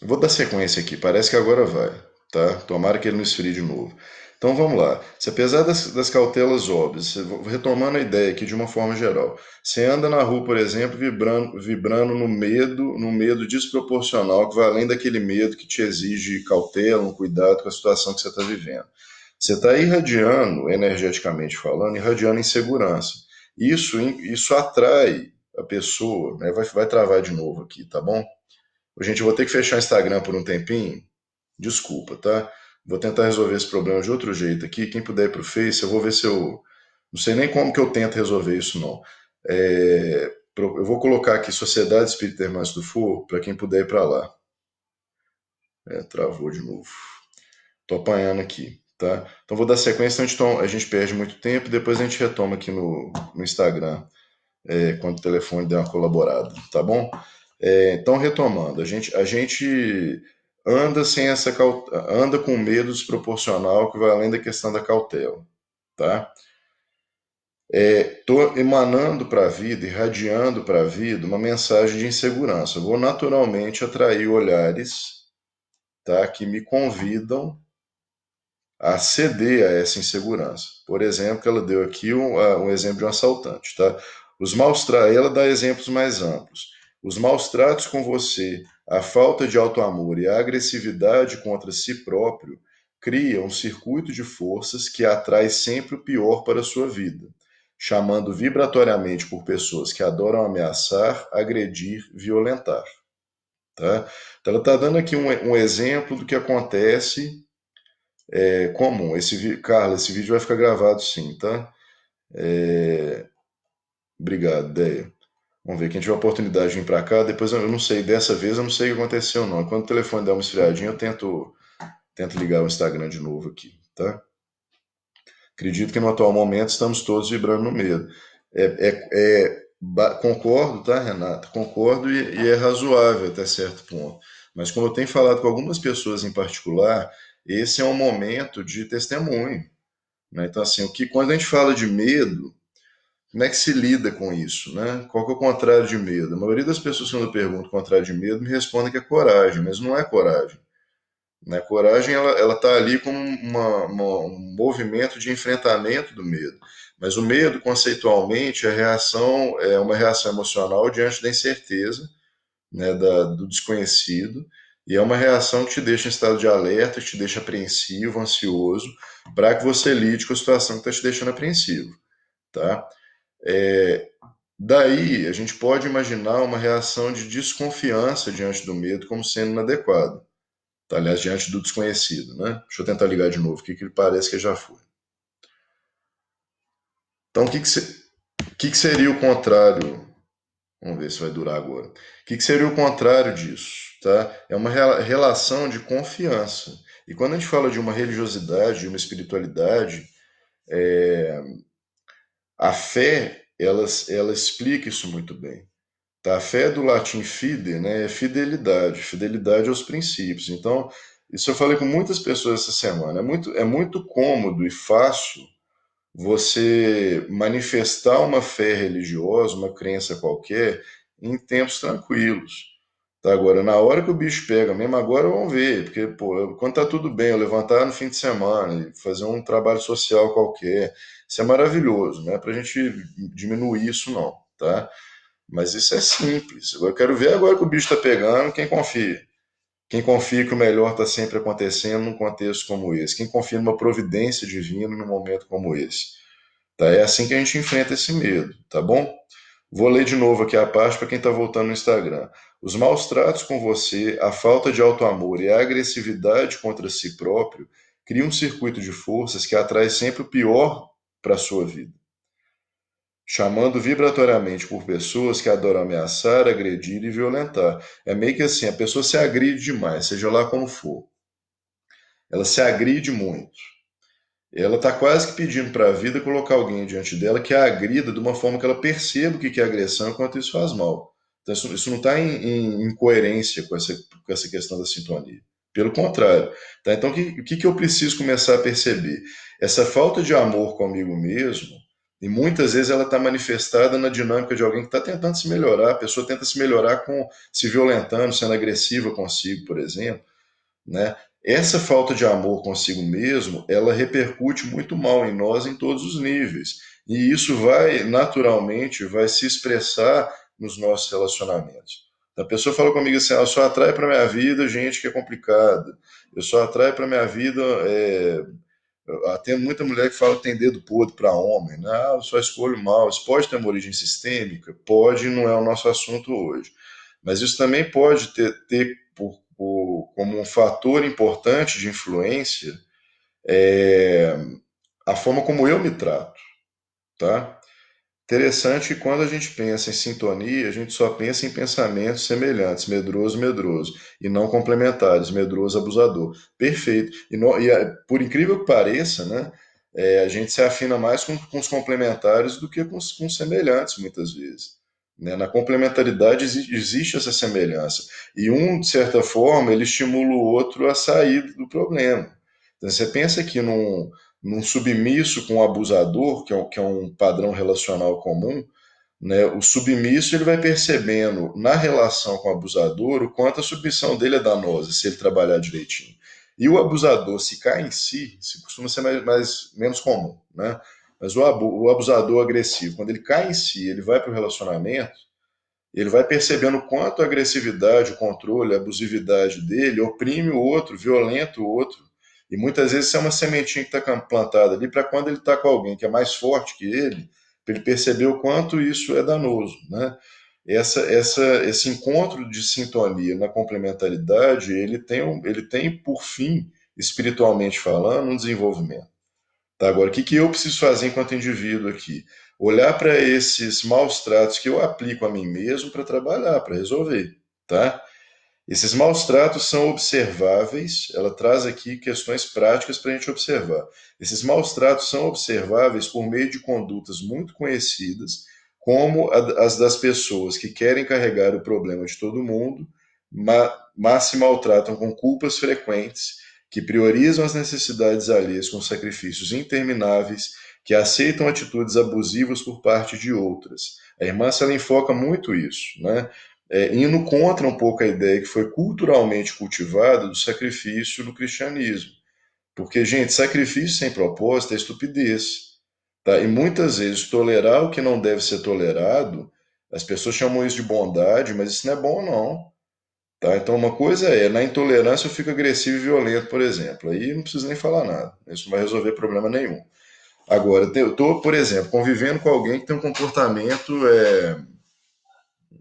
Vou dar sequência aqui, parece que agora vai, tá? Tomara que ele não esfrie de novo. Então vamos lá. Se apesar das cautelas óbvias, retomando a ideia aqui de uma forma geral, você anda na rua, por exemplo, vibrando no medo desproporcional, que vai além daquele medo que te exige cautela, um cuidado com a situação que você está vivendo. Você está irradiando, energeticamente falando, irradiando insegurança. Isso atrai a pessoa, né? Vai travar de novo aqui, tá bom? Gente, eu vou ter que fechar o Instagram por um tempinho. Desculpa, tá? Vou tentar resolver esse problema de outro jeito aqui. Quem puder ir pro Face, eu vou ver se eu. Não sei nem como que eu tento resolver isso, não. Eu vou colocar aqui Sociedade Espírita Irmãs do Fogo, para quem puder ir para lá. Travou de novo. Tô apanhando aqui, tá? Então vou dar sequência, então a gente perde muito tempo e depois a gente retoma aqui no Instagram, quando o telefone der uma colaborada, tá bom? Então, retomando, a gente anda sem anda com medo desproporcional que vai além da questão da cautela, tá? Estou emanando para a vida, irradiando para a vida uma mensagem de insegurança. Eu vou naturalmente atrair olhares, tá, que me convidam a ceder a essa insegurança. Por exemplo, que ela deu aqui um exemplo de um assaltante, tá? Os maus tratos, ela dá exemplos mais amplos. Os maus tratos com você, a falta de autoamor e a agressividade contra si próprio criam um circuito de forças que atrai sempre o pior para a sua vida, chamando vibratoriamente por pessoas que adoram ameaçar, agredir, violentar, tá? Então ela está dando aqui um exemplo do que acontece comum. Carla, esse vídeo vai ficar gravado sim, tá? Obrigado, Deia. Vamos ver, quem tiver oportunidade de vir para cá, depois eu não sei, dessa vez eu não sei o que aconteceu não. Quando o telefone der uma esfriadinha, eu tento ligar o Instagram de novo aqui, tá? Acredito que no atual momento estamos todos vibrando no medo. Concordo, tá, Renata? Concordo e é razoável até certo ponto. Mas como eu tenho falado com algumas pessoas em particular, esse é um momento de testemunho, né? Então, assim, quando a gente fala de medo, como é que se lida com isso, né? Qual que é o contrário de medo? A maioria das pessoas, quando eu pergunto o contrário de medo, me respondem que é coragem, mas não é coragem. Né? Coragem, ela tá ali como um movimento de enfrentamento do medo. Mas o medo, conceitualmente, é uma reação emocional diante da incerteza, né, do desconhecido, e é uma reação que te deixa em estado de alerta, que te deixa apreensivo, ansioso, para que você lide com a situação que está te deixando apreensivo, tá? É, Daí, a gente pode imaginar uma reação de desconfiança diante do medo como sendo inadequada. Tá? Aliás, diante do desconhecido. Né? Deixa eu tentar ligar de novo, que parece que já foi. Então, que seria o contrário? Vamos ver se vai durar agora. Que seria o contrário disso? Tá? É uma relação de confiança. E quando a gente fala de uma religiosidade, de uma espiritualidade, a fé, ela explica isso muito bem. Tá? A fé do latim fide, né, é fidelidade, fidelidade aos princípios. Então, isso eu falei com muitas pessoas essa semana. É muito cômodo e fácil você manifestar uma fé religiosa, uma crença qualquer, em tempos tranquilos. Tá? Agora, na hora que o bicho pega, mesmo agora vamos ver, porque pô, quando tá tudo bem, eu levantar no fim de semana e fazer um trabalho social qualquer, isso é maravilhoso, não é pra gente diminuir isso não, tá? Mas isso é simples. Agora eu quero ver agora que o bicho está pegando, quem confia. Quem confia que o melhor está sempre acontecendo num contexto como esse. Quem confia numa providência divina num momento como esse. Tá? É assim que a gente enfrenta esse medo, tá bom? Vou ler de novo aqui a parte para quem está voltando no Instagram. Os maus tratos com você, a falta de auto-amor e a agressividade contra si próprio criam um circuito de forças que atrai sempre o pior para a sua vida, chamando vibratoriamente por pessoas que adoram ameaçar, agredir e violentar. É meio que assim, a pessoa se agride demais, seja lá como for. Ela se agride muito. Ela está quase que pedindo para a vida colocar alguém diante dela que a agrida de uma forma que ela perceba o que é agressão enquanto isso faz mal. Então, isso não está em coerência com essa questão da sintonia. Pelo contrário. Tá? Então, o que eu preciso começar a perceber? Essa falta de amor comigo mesmo, e muitas vezes ela está manifestada na dinâmica de alguém que está tentando se melhorar. A pessoa tenta se melhorar com se violentando, sendo agressiva consigo, por exemplo, né? Essa falta de amor consigo mesmo, ela repercute muito mal em nós em todos os níveis. E isso vai, naturalmente, vai se expressar nos nossos relacionamentos. A pessoa fala comigo assim, eu só atrai para minha vida gente que é complicada. Eu só atrai para minha vida... Tem muita mulher que fala que tem dedo podre para homem, né? Eu só escolho mal. Isso pode ter uma origem sistêmica? Pode, não é o nosso assunto hoje. Mas isso também pode ter como um fator importante de influência a forma como eu me trato, tá? Interessante que quando a gente pensa em sintonia, a gente só pensa em pensamentos semelhantes, medroso, medroso, e não complementares, medroso, abusador. Perfeito. Por incrível que pareça, né, a gente se afina mais com os complementares do que com os semelhantes, muitas vezes. Né? Na complementaridade existe essa semelhança. E um, de certa forma, ele estimula o outro a sair do problema. Então, você pensa aqui num submisso com um abusador, que é um padrão relacional comum, né? O submisso ele vai percebendo na relação com o abusador o quanto a submissão dele é danosa se ele trabalhar direitinho. E o abusador, se cai em si, se costuma ser menos comum, né? Mas o abusador agressivo, quando ele cai em si, ele vai para o relacionamento, ele vai percebendo o quanto a agressividade, o controle, a abusividade dele oprime o outro, violenta o outro. E muitas vezes isso é uma sementinha que está plantada ali para quando ele está com alguém que é mais forte que ele, para ele perceber o quanto isso é danoso. Né? Esse encontro de sintonia na complementaridade, ele tem por fim, espiritualmente falando, um desenvolvimento. Tá, agora, o que eu preciso fazer enquanto indivíduo aqui? Olhar para esses maus tratos que eu aplico a mim mesmo para trabalhar, para resolver, tá? Esses maus tratos são observáveis, ela traz aqui questões práticas para a gente observar. Esses maus tratos são observáveis por meio de condutas muito conhecidas, como as das pessoas que querem carregar o problema de todo mundo, mas se maltratam com culpas frequentes, que priorizam as necessidades alheias com sacrifícios intermináveis, que aceitam atitudes abusivas por parte de outras. A irmã ela enfoca muito isso, né? Indo contra um pouco a ideia que foi culturalmente cultivada do sacrifício no cristianismo. Porque, gente, sacrifício sem propósito é estupidez. Tá? E muitas vezes tolerar o que não deve ser tolerado, as pessoas chamam isso de bondade, mas isso não é bom, não. Tá? Então, uma coisa na intolerância eu fico agressivo e violento, por exemplo. Aí não preciso nem falar nada. Isso não vai resolver problema nenhum. Agora, eu estou, por exemplo, convivendo com alguém que tem um comportamento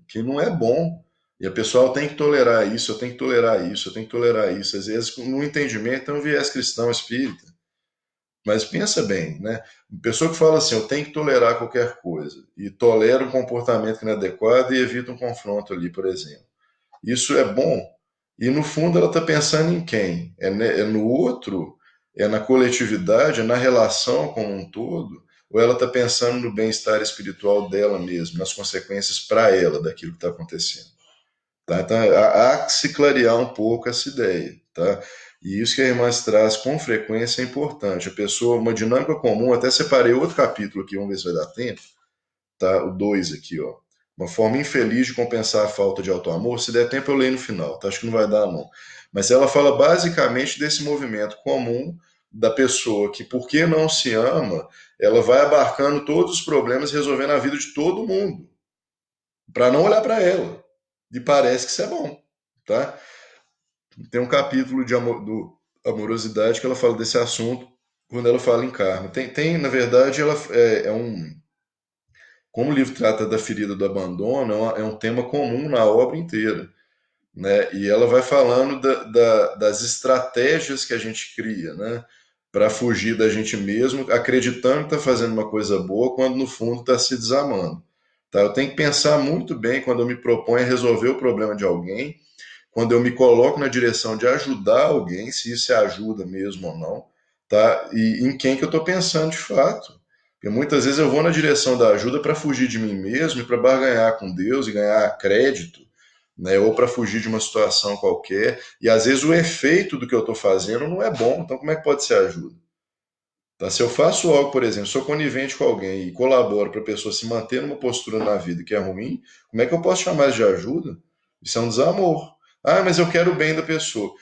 que não é bom. E a pessoa tem que tolerar isso, eu tenho que tolerar isso, eu tenho que tolerar isso. Às vezes, no entendimento, é um viés cristão espírita. Mas pensa bem, né? Pessoa que fala assim, eu tenho que tolerar qualquer coisa, e tolera um comportamento inadequado e evita um confronto ali, por exemplo. Isso é bom? E no fundo ela está pensando em quem? É no outro? É na coletividade? É na relação como um todo? Ou ela está pensando no bem-estar espiritual dela mesma, nas consequências para ela daquilo que está acontecendo? Tá? Então, há que se clarear um pouco essa ideia. Tá? E isso que a irmã traz com frequência é importante. A pessoa, uma dinâmica comum, até separei outro capítulo aqui, vamos ver se vai dar tempo. Tá? O 2 aqui, ó. Uma forma infeliz de compensar a falta de auto-amor. Se der tempo, eu leio no final. Tá? Acho que não vai dar, não. Mas ela fala basicamente desse movimento comum da pessoa que, porque não se ama, ela vai abarcando todos os problemas, resolvendo a vida de todo mundo. para não olhar para ela. E parece que isso é bom, tá? Tem um capítulo do amorosidade que ela fala desse assunto quando ela fala em karma. Na verdade, ela é um. Como o livro trata da ferida do abandono, é um tema comum na obra inteira, né? E ela vai falando das estratégias que a gente cria, né? Para fugir da gente mesmo, acreditando que está fazendo uma coisa boa, quando no fundo está se desamando. Tá? Eu tenho que pensar muito bem quando eu me proponho a resolver o problema de alguém, quando eu me coloco na direção de ajudar alguém, se isso é ajuda mesmo ou não, tá? E em quem que eu estou pensando de fato. Porque muitas vezes eu vou na direção da ajuda para fugir de mim mesmo e para barganhar com Deus e ganhar crédito, né? Ou para fugir de uma situação qualquer. E às vezes o efeito do que eu estou fazendo não é bom. Então como é que pode ser ajuda? Tá? Se eu faço algo, por exemplo, sou conivente com alguém e colaboro para a pessoa se manter numa postura na vida que é ruim, como é que eu posso chamar isso de ajuda? Isso é um desamor. Ah, mas eu quero o bem da pessoa.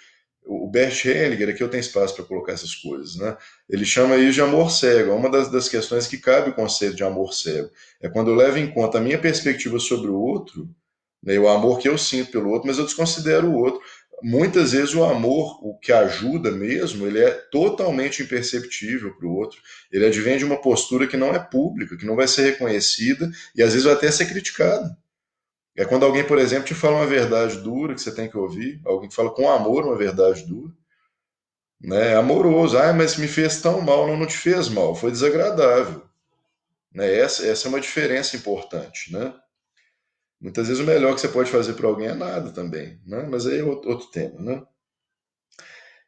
O Bert Hellinger, aqui eu tenho espaço para colocar essas coisas, né? Ele chama isso de amor cego. É uma das questões que cabe o conceito de amor cego. É quando eu levo em conta a minha perspectiva sobre o outro, né, o amor que eu sinto pelo outro, mas eu desconsidero o outro. Muitas vezes o amor, o que ajuda mesmo, ele é totalmente imperceptível para o outro. Ele advém de uma postura que não é pública, que não vai ser reconhecida e às vezes vai até ser criticada. É quando alguém, por exemplo, te fala uma verdade dura que você tem que ouvir, alguém que fala com amor uma verdade dura, né? É amoroso. Ah, mas me fez tão mal. Não, não te fez mal, foi desagradável. Né? Essa é uma diferença importante, né? Muitas vezes o melhor que você pode fazer para alguém é nada também, né? Mas aí é outro tema, né?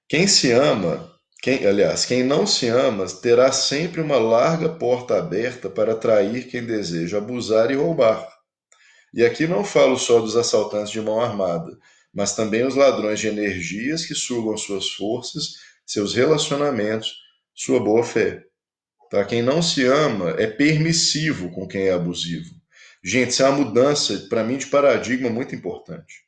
Quem se ama, aliás, quem não se ama, terá sempre uma larga porta aberta para atrair quem deseja abusar e roubar. E aqui não falo só dos assaltantes de mão armada, mas também os ladrões de energias que sugam suas forças, seus relacionamentos, sua boa fé. Tá? Quem não se ama é permissivo com quem é abusivo. Gente, isso é uma mudança, para mim, de paradigma muito importante.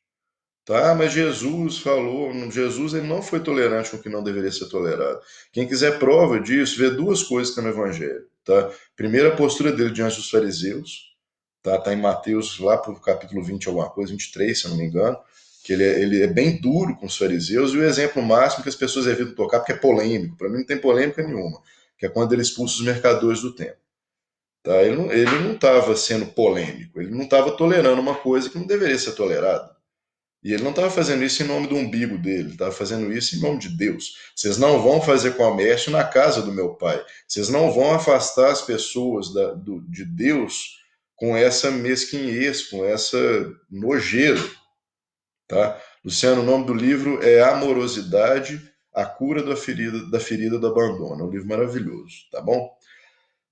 Tá, mas Jesus falou, Jesus ele não foi tolerante com o que não deveria ser tolerado. Quem quiser prova disso, vê duas coisas que tem no Evangelho. Tá? Primeiro, a postura dele diante dos fariseus, tá em Mateus, lá para o capítulo 20, alguma coisa, 23, se eu não me engano, que ele é bem duro com os fariseus, e o exemplo máximo que as pessoas evitam tocar, porque é polêmico, para mim não tem polêmica nenhuma, que é quando ele expulsa os mercadores do templo. Tá? Ele não estava sendo polêmico, ele não estava tolerando uma coisa que não deveria ser tolerada. E ele não estava fazendo isso em nome do umbigo dele, ele estava fazendo isso em nome de Deus. Vocês não vão fazer comércio na casa do meu pai. Vocês não vão afastar as pessoas de Deus com essa mesquinhez, com essa nojeira. Tá? Luciano, o nome do livro é Amorosidade, a cura da ferida do abandono. É um livro maravilhoso, tá bom?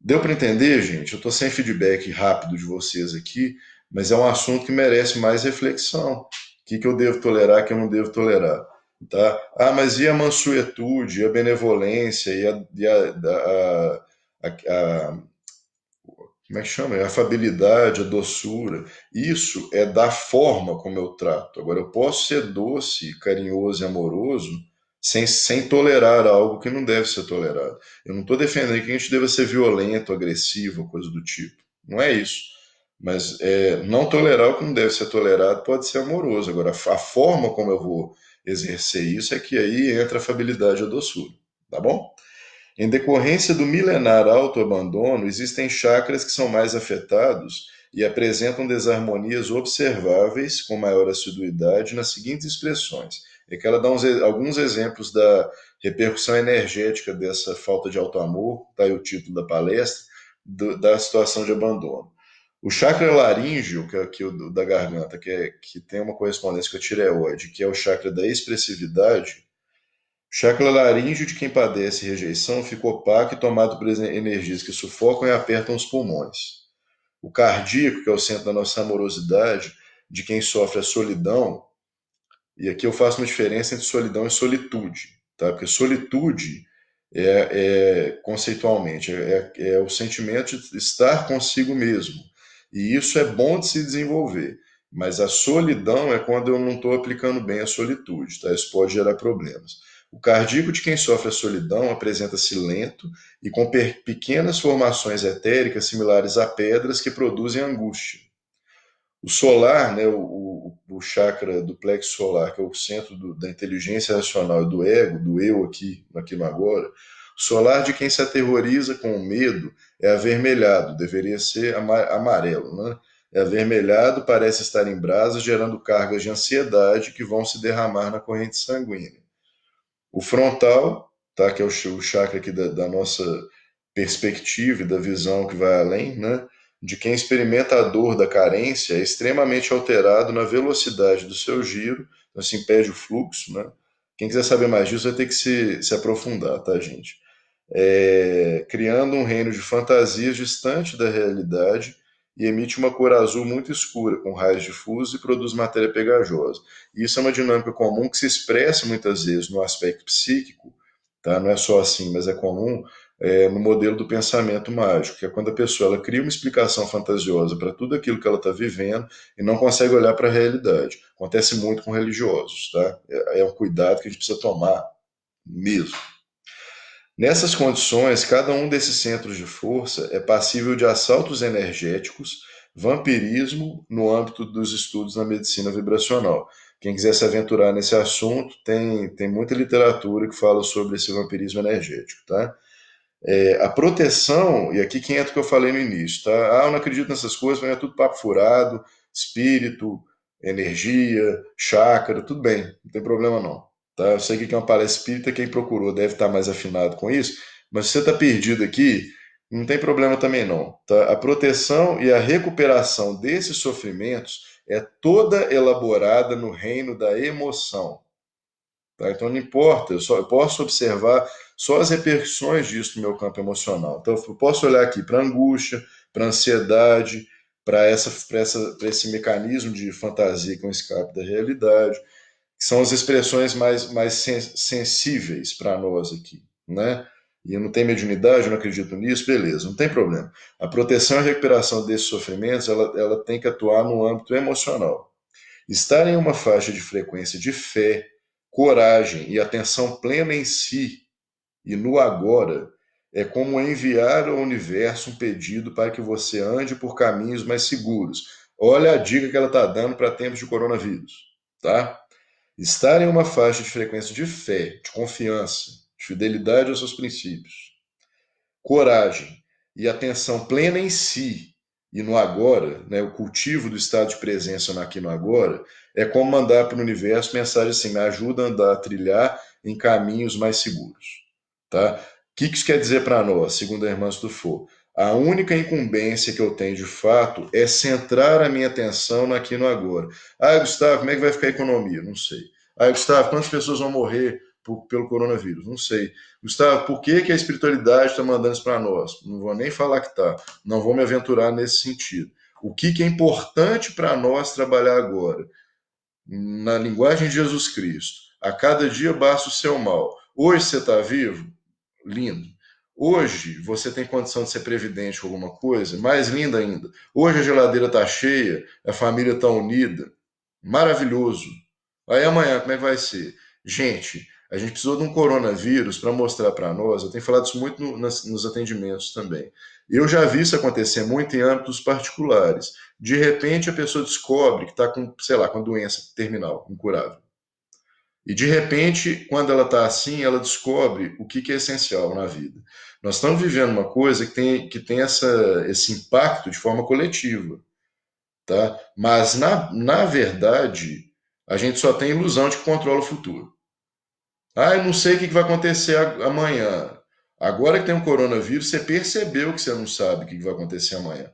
Deu para entender, gente? Eu estou sem feedback rápido de vocês aqui, mas é um assunto que merece mais reflexão. O que eu devo tolerar, o que eu não devo tolerar. Tá? Ah, mas e a mansuetude, e a benevolência, como é que chama? A afabilidade, a doçura. Isso é da forma como eu trato. Agora, eu posso ser doce, carinhoso e amoroso sem tolerar algo que não deve ser tolerado. Eu não estou defendendo que a gente deva ser violento, agressivo, coisa do tipo. Não é isso. Mas não tolerar o que não deve ser tolerado pode ser amoroso. Agora, a forma como eu vou exercer isso é que aí entra a afabilidade e a doçura. Tá bom? Em decorrência do milenar autoabandono, existem chakras que são mais afetados e apresentam desarmonias observáveis com maior assiduidade nas seguintes expressões. É que ela dá alguns exemplos da repercussão energética dessa falta de autoamor, está aí o título da palestra, da situação de abandono. O chakra laríngeo, que é aqui o da garganta, que tem uma correspondência com a tireoide, que é o chakra da expressividade, o chakra laríngeo de quem padece rejeição fica opaco e tomado por energias que sufocam e apertam os pulmões. O cardíaco, que é o centro da nossa amorosidade, de quem sofre a solidão, e aqui eu faço uma diferença entre solidão e solitude, tá? Porque solitude conceitualmente, é o sentimento de estar consigo mesmo. E isso é bom de se desenvolver. Mas a solidão é quando eu não estou aplicando bem a solitude, tá? Isso pode gerar problemas. O cardíaco de quem sofre a solidão apresenta-se lento e com pequenas formações etéricas similares a pedras que produzem angústia. O solar, né, o chakra do plexo solar, que é o centro da inteligência racional e do ego, do eu aqui no agora, o solar de quem se aterroriza com o medo é avermelhado, deveria ser amarelo, né? É avermelhado, parece estar em brasa, gerando cargas de ansiedade que vão se derramar na corrente sanguínea. O frontal, tá, que é o chakra aqui da nossa perspectiva e da visão que vai além, né, de quem experimenta a dor da carência, é extremamente alterado na velocidade do seu giro, então se impede o fluxo. Né? Quem quiser saber mais disso vai ter que se aprofundar, tá, gente? Criando um reino de fantasias distante da realidade e emite uma cor azul muito escura, com raios difusos e produz matéria pegajosa. Isso é uma dinâmica comum que se expressa muitas vezes no aspecto psíquico, tá? Não é só assim, mas é comum no modelo do pensamento mágico, que é quando a pessoa ela cria uma explicação fantasiosa para tudo aquilo que ela está vivendo e não consegue olhar para a realidade. Acontece muito com religiosos, tá? É um cuidado que a gente precisa tomar mesmo. Nessas condições, cada um desses centros de força é passível de assaltos energéticos, vampirismo no âmbito dos estudos na medicina vibracional. Quem quiser se aventurar nesse assunto, tem muita literatura que fala sobre esse vampirismo energético, tá? A proteção, e aqui que entra o que eu falei no início, tá? Ah, eu não acredito nessas coisas, mas é tudo papo furado, espírito, energia, chácara, tudo bem, não tem problema não. Tá? Eu sei que quem é uma palestra espírita, quem procurou deve estar mais afinado com isso, mas se você está perdido aqui, não tem problema também não. Tá? A proteção e a recuperação desses sofrimentos é toda elaborada no reino da emoção. Tá? Então não importa, eu posso observar só as repercussões disso no meu campo emocional. Então eu posso olhar aqui para angústia, para ansiedade, para esse mecanismo de fantasia que é um escape da realidade, que são as expressões mais sensíveis para nós aqui, né? E não tem mediunidade, eu não acredito nisso, beleza, não tem problema. A proteção e a recuperação desses sofrimentos, ela tem que atuar no âmbito emocional. Estar em uma faixa de frequência de fé, coragem e atenção plena em si e no agora é como enviar ao universo um pedido para que você ande por caminhos mais seguros. Olha a dica que ela está dando para tempos de coronavírus, tá? Estar em uma faixa de frequência de fé, de confiança, de fidelidade aos seus princípios, coragem e atenção plena em si e no agora, né, o cultivo do estado de presença no aqui e no agora, é como mandar para o universo mensagem assim: me ajuda a andar, a trilhar em caminhos mais seguros. Tá? O que isso quer dizer para nós, segundo a irmã Stufo? A única incumbência que eu tenho de fato é centrar a minha atenção no aqui e no agora. Ah, Gustavo, como é que vai ficar a economia? Não sei. Ah, Gustavo, quantas pessoas vão morrer pelo coronavírus? Não sei. Gustavo, por que a espiritualidade está mandando isso para nós? Não vou nem falar que está. Não vou me aventurar nesse sentido. O que é importante para nós trabalhar agora? Na linguagem de Jesus Cristo. A cada dia basta o seu mal. Hoje você está vivo? Lindo. Hoje você tem condição de ser previdente com alguma coisa? Mais linda ainda. Hoje a geladeira está cheia, a família está unida. Maravilhoso. Aí amanhã, como é que vai ser? Gente, a gente precisou de um coronavírus para mostrar para nós. Eu tenho falado isso muito nos atendimentos também. Eu já vi isso acontecer muito em âmbitos particulares. De repente a pessoa descobre que está com, sei lá, com doença terminal, incurável. E de repente, quando ela está assim, ela descobre o que é essencial na vida. Nós estamos vivendo uma coisa que tem esse impacto de forma coletiva. Tá? Mas, na verdade, a gente só tem ilusão de que controla o futuro. Ah, eu não sei o que vai acontecer amanhã. Agora que tem um coronavírus, você percebeu que você não sabe o que vai acontecer amanhã.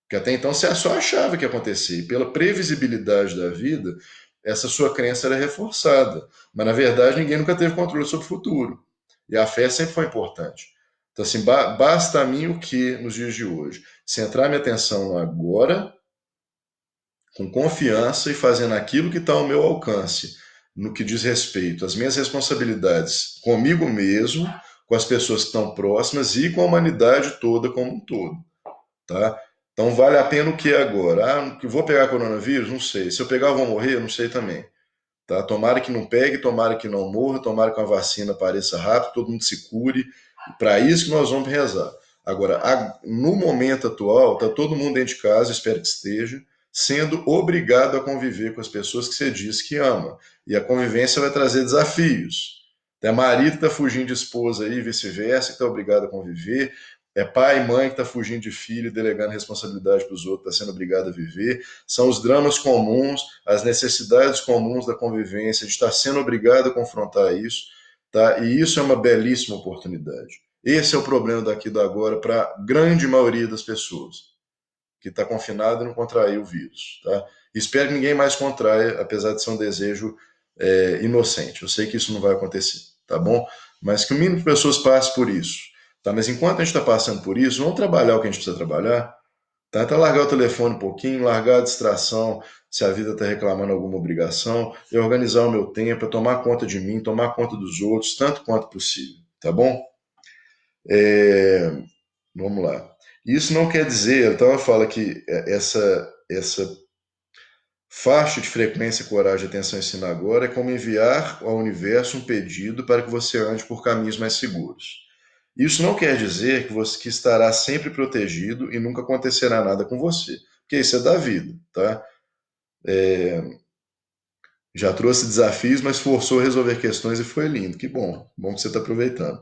Porque até então você só achava que ia acontecer. E pela previsibilidade da vida, essa sua crença era reforçada. Mas, na verdade, ninguém nunca teve controle sobre o futuro. E a fé sempre foi importante. Então, assim, basta a mim o que nos dias de hoje? Centrar minha atenção no agora, com confiança e fazendo aquilo que está ao meu alcance, no que diz respeito às minhas responsabilidades comigo mesmo, com as pessoas que estão próximas e com a humanidade toda como um todo. Tá? Então vale a pena o que agora? Ah, que vou pegar coronavírus? Não sei. Se eu pegar, eu vou morrer? Não sei também. Tá? Tomara que não pegue, tomara que não morra, tomara que a vacina apareça rápido, todo mundo se cure. Para isso que nós vamos rezar. Agora, no momento atual, está todo mundo dentro de casa, espero que esteja. sendo obrigado a conviver com as pessoas que você diz que ama. E a convivência vai trazer desafios. É marido que está fugindo de esposa aí, vice-versa, que está obrigado a conviver. É pai e mãe que está fugindo de filho e delegando responsabilidade para os outros, está sendo obrigado a viver. São os dramas comuns, as necessidades comuns da convivência, de estar sendo obrigado a confrontar isso. Tá? E isso é uma belíssima oportunidade. Esse é o problema daqui do agora para a grande maioria das pessoas que está confinado e não contraiu o vírus. Tá? Espero que ninguém mais contraia, apesar de ser um desejo inocente. Eu sei que isso não vai acontecer, tá bom? Mas que o mínimo de pessoas passe por isso. Tá? Mas enquanto a gente está passando por isso, vamos trabalhar o que a gente precisa trabalhar. Tá? Então, largar o telefone um pouquinho, largar a distração, se a vida está reclamando alguma obrigação, e organizar o meu tempo, tomar conta de mim, tomar conta dos outros, tanto quanto possível. Tá bom? Vamos lá. Isso não quer dizer, então eu falo que essa faixa de frequência, coragem, atenção e ensino agora é como enviar ao universo um pedido para que você ande por caminhos mais seguros. Isso não quer dizer que você que estará sempre protegido e nunca acontecerá nada com você, porque isso é da vida, tá? Já trouxe desafios, mas forçou a resolver questões e foi lindo. Que bom, bom que você está aproveitando.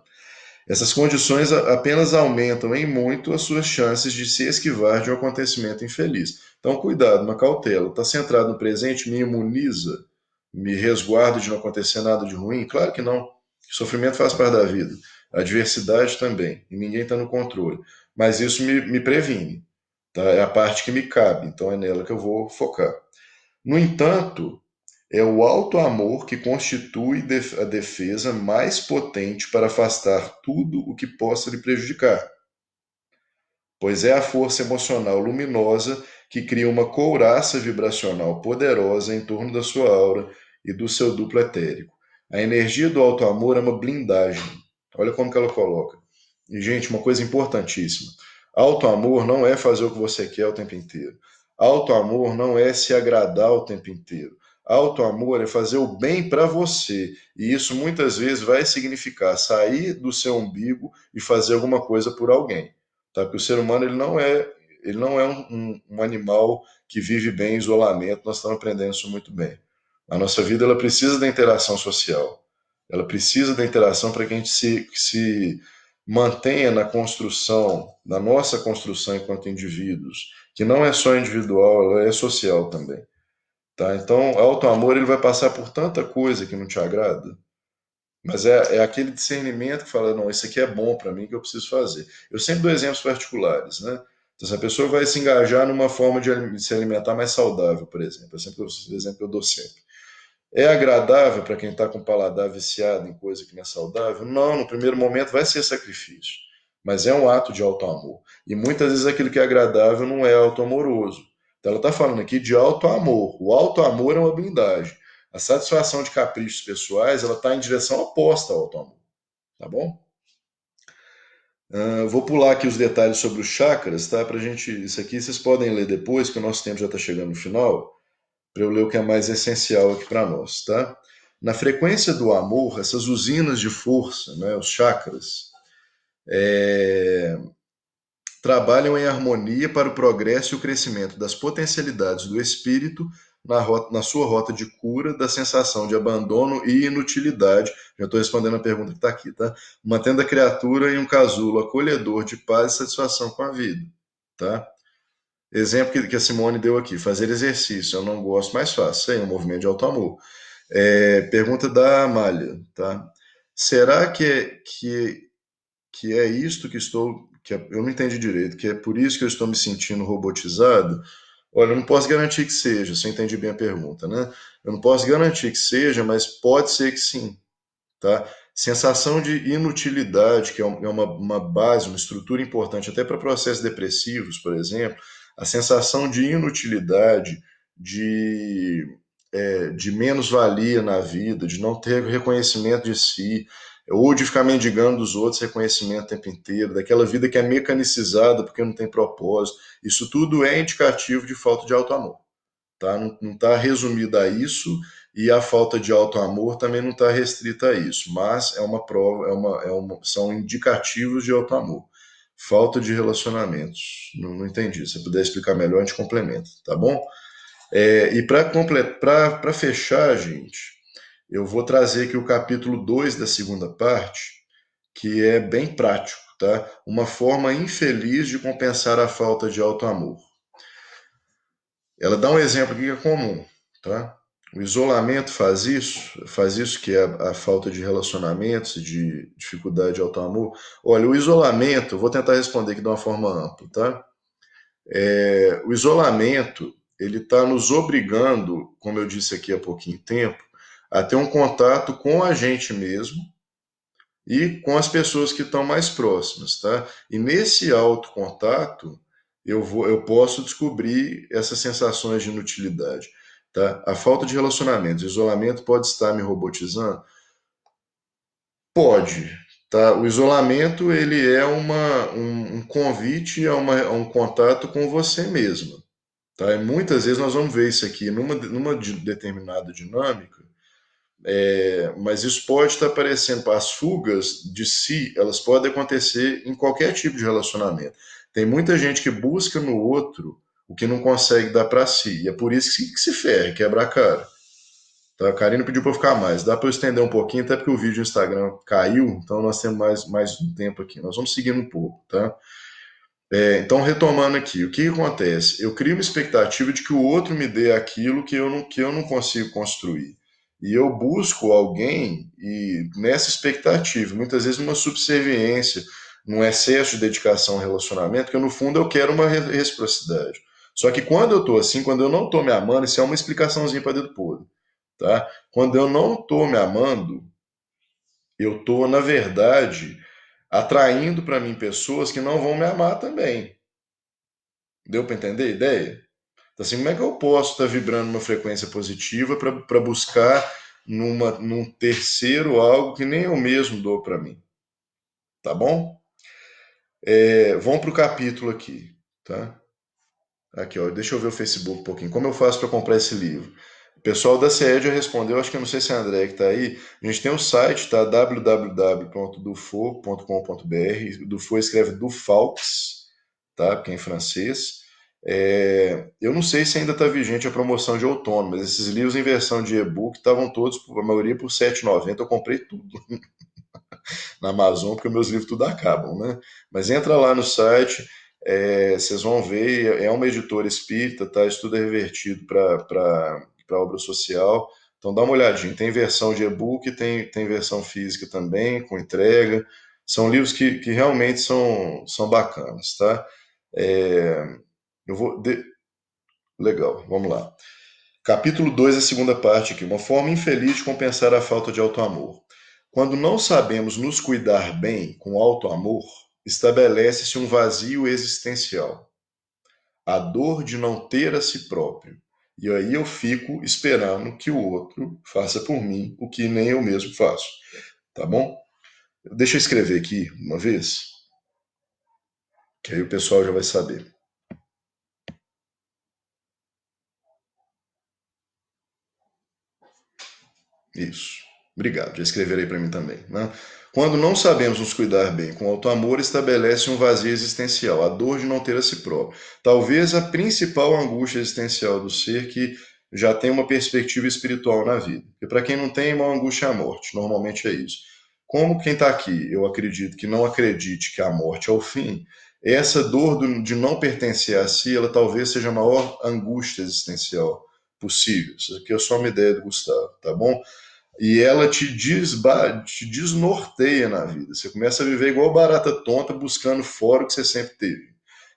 Essas condições apenas aumentam em muito as suas chances de se esquivar de um acontecimento infeliz. Então, cuidado, uma cautela. Está centrado no presente, me imuniza, me resguarda de não acontecer nada de ruim? Claro que não. O sofrimento faz parte da vida. A adversidade também. E ninguém está no controle. Mas isso me previne. Tá? É a parte que me cabe. Então, é nela que eu vou focar. No entanto, é o auto-amor que constitui a defesa mais potente para afastar tudo o que possa lhe prejudicar, pois é a força emocional luminosa que cria uma couraça vibracional poderosa em torno da sua aura e do seu duplo etérico. A energia do auto-amor é uma blindagem. Olha como que ela coloca. E, gente, uma coisa importantíssima. Auto-amor não é fazer o que você quer o tempo inteiro. Auto-amor não é se agradar o tempo inteiro. Auto-amor é fazer o bem para você. E isso muitas vezes vai significar sair do seu umbigo e fazer alguma coisa por alguém. Tá? Porque o ser humano ele não é um animal que vive bem em isolamento. Nós estamos aprendendo isso muito bem. A nossa vida ela precisa da interação social. Ela precisa da interação para que a gente se mantenha na construção, na nossa construção enquanto indivíduos, que não é só individual, ela é social também. Tá? Então, auto-amor ele vai passar por tanta coisa que não te agrada, mas é aquele discernimento que fala, não, isso aqui é bom para mim que eu preciso fazer. Eu sempre dou exemplos particulares, né? Então, se a pessoa vai se engajar numa forma de se alimentar mais saudável, por exemplo, é o exemplo que eu dou sempre. É agradável para quem está com o paladar viciado em coisa que não é saudável? Não, no primeiro momento vai ser sacrifício, mas é um ato de auto-amor. E muitas vezes aquilo que é agradável não é auto-amoroso. Então ela está falando aqui de auto-amor. O auto-amor é uma blindagem. A satisfação de caprichos pessoais ela está em direção oposta ao auto-amor. Tá bom? Vou pular aqui os detalhes sobre os chakras, tá? Pra gente. Isso aqui vocês podem ler depois, que o nosso tempo já está chegando no final, para eu ler o que é mais essencial aqui para nós, tá? Na frequência do amor, essas usinas de força, né, os chakras, trabalham em harmonia para o progresso e o crescimento das potencialidades do espírito na sua rota de cura da sensação de abandono e inutilidade. Já estou respondendo a pergunta que está aqui, tá? Mantendo a criatura em um casulo acolhedor de paz e satisfação com a vida, tá? Exemplo que a Simone deu aqui, fazer exercício, eu não gosto, mais fácil, é um movimento de auto-amor. Pergunta da Amália, tá? Será que é isto que estou, eu não entendi direito, que é por isso que eu estou me sentindo robotizado? Olha, eu não posso garantir que seja, se eu entendi bem a pergunta, né? Eu não posso garantir que seja, mas pode ser que sim, tá? Sensação de inutilidade, que é uma base, uma estrutura importante até para processos depressivos, por exemplo, a sensação de inutilidade, de menos-valia na vida, de não ter reconhecimento de si, ou de ficar mendigando dos outros reconhecimento o tempo inteiro, daquela vida que é mecanicizada porque não tem propósito. Isso tudo é indicativo de falta de auto-amor. Tá? Não está resumido a isso, e a falta de auto-amor também não está restrita a isso, mas é uma prova, são indicativos de auto-amor. Falta de relacionamentos. Não entendi. Se você puder explicar melhor, a gente complementa, tá bom? E para fechar, gente, eu vou trazer aqui o capítulo 2 da segunda parte, que é bem prático, tá? Uma forma infeliz de compensar a falta de auto-amor. Ela dá um exemplo aqui que é comum, tá? O isolamento faz isso que é a falta de relacionamentos, de dificuldade de auto-amor. Olha, o isolamento, vou tentar responder aqui de uma forma ampla, tá? O isolamento, ele está nos obrigando, como eu disse aqui há pouquinho tempo, a ter um contato com a gente mesmo e com as pessoas que estão mais próximas, tá? E nesse autocontato, eu posso descobrir essas sensações de inutilidade, tá? A falta de relacionamentos, isolamento pode estar me robotizando? Pode, tá? O isolamento, ele é um convite a um contato com você mesmo, tá? E muitas vezes nós vamos ver isso aqui numa determinada dinâmica, mas isso pode estar aparecendo. As fugas de si, elas podem acontecer em qualquer tipo de relacionamento. Tem muita gente que busca no outro o que não consegue dar para si. E é por isso que se ferra, quebra a cara. Tá? A Karina pediu para eu ficar mais. Dá para eu estender um pouquinho, até porque o vídeo no Instagram caiu, então nós temos mais um tempo aqui. Nós vamos seguindo um pouco, tá? Então, retomando aqui, o que acontece? Eu crio uma expectativa de que o outro me dê aquilo que eu não consigo construir. E eu busco alguém e nessa expectativa, muitas vezes uma subserviência, num excesso de dedicação ao relacionamento, que no fundo eu quero uma reciprocidade. Só que quando eu estou assim, quando eu não estou me amando, isso é uma explicaçãozinha para dedo podre, tá? Quando eu não estou me amando, eu estou, na verdade, atraindo para mim pessoas que não vão me amar também. Deu para entender a ideia? Então, assim, como é que eu posso estar vibrando uma frequência positiva para buscar num terceiro algo que nem eu mesmo dou para mim? Tá bom? Vamos para o capítulo aqui, tá? Aqui, ó, deixa eu ver o Facebook um pouquinho. Como eu faço para comprar esse livro? O pessoal da CE já respondeu, acho que eu não sei se é a André que está aí. A gente tem o site, tá? www.dufo.com.br. Dufo escreve Dufaux, tá? Porque é em francês. Eu não sei se ainda está vigente a promoção de outono, mas esses livros em versão de e-book estavam todos, a maioria, por R$ 7,90. Eu comprei tudo na Amazon, porque meus livros tudo acabam, né? Mas entra lá no site, vocês vão ver, é uma editora espírita, tá? Isso tudo é revertido para obra social. Então dá uma olhadinha. Tem versão de e-book, tem versão física também, com entrega. São livros que realmente são bacanas, tá? É, eu vou. Legal, vamos lá. Capítulo 2, a segunda parte aqui. Uma forma infeliz de compensar a falta de auto-amor. Quando não sabemos nos cuidar bem com auto-amor, estabelece-se um vazio existencial. A dor de não ter a si próprio. E aí eu fico esperando que o outro faça por mim o que nem eu mesmo faço. Tá bom? Deixa eu escrever aqui uma vez, que aí o pessoal já vai saber. Isso. Obrigado. Já escreverei para mim também. Né? Quando não sabemos nos cuidar bem com auto-amor, estabelece um vazio existencial, a dor de não ter a si próprio. Talvez a principal angústia existencial do ser que já tem uma perspectiva espiritual na vida. E para quem não tem, uma angústia é a morte. Normalmente é isso. Como quem está aqui, eu acredito que não acredite que a morte é o fim, essa dor de não pertencer a si, ela talvez seja a maior angústia existencial possível. Isso aqui é só uma ideia do Gustavo, tá bom? E ela te desnorteia na vida. Você começa a viver igual barata tonta, buscando fora o que você sempre teve.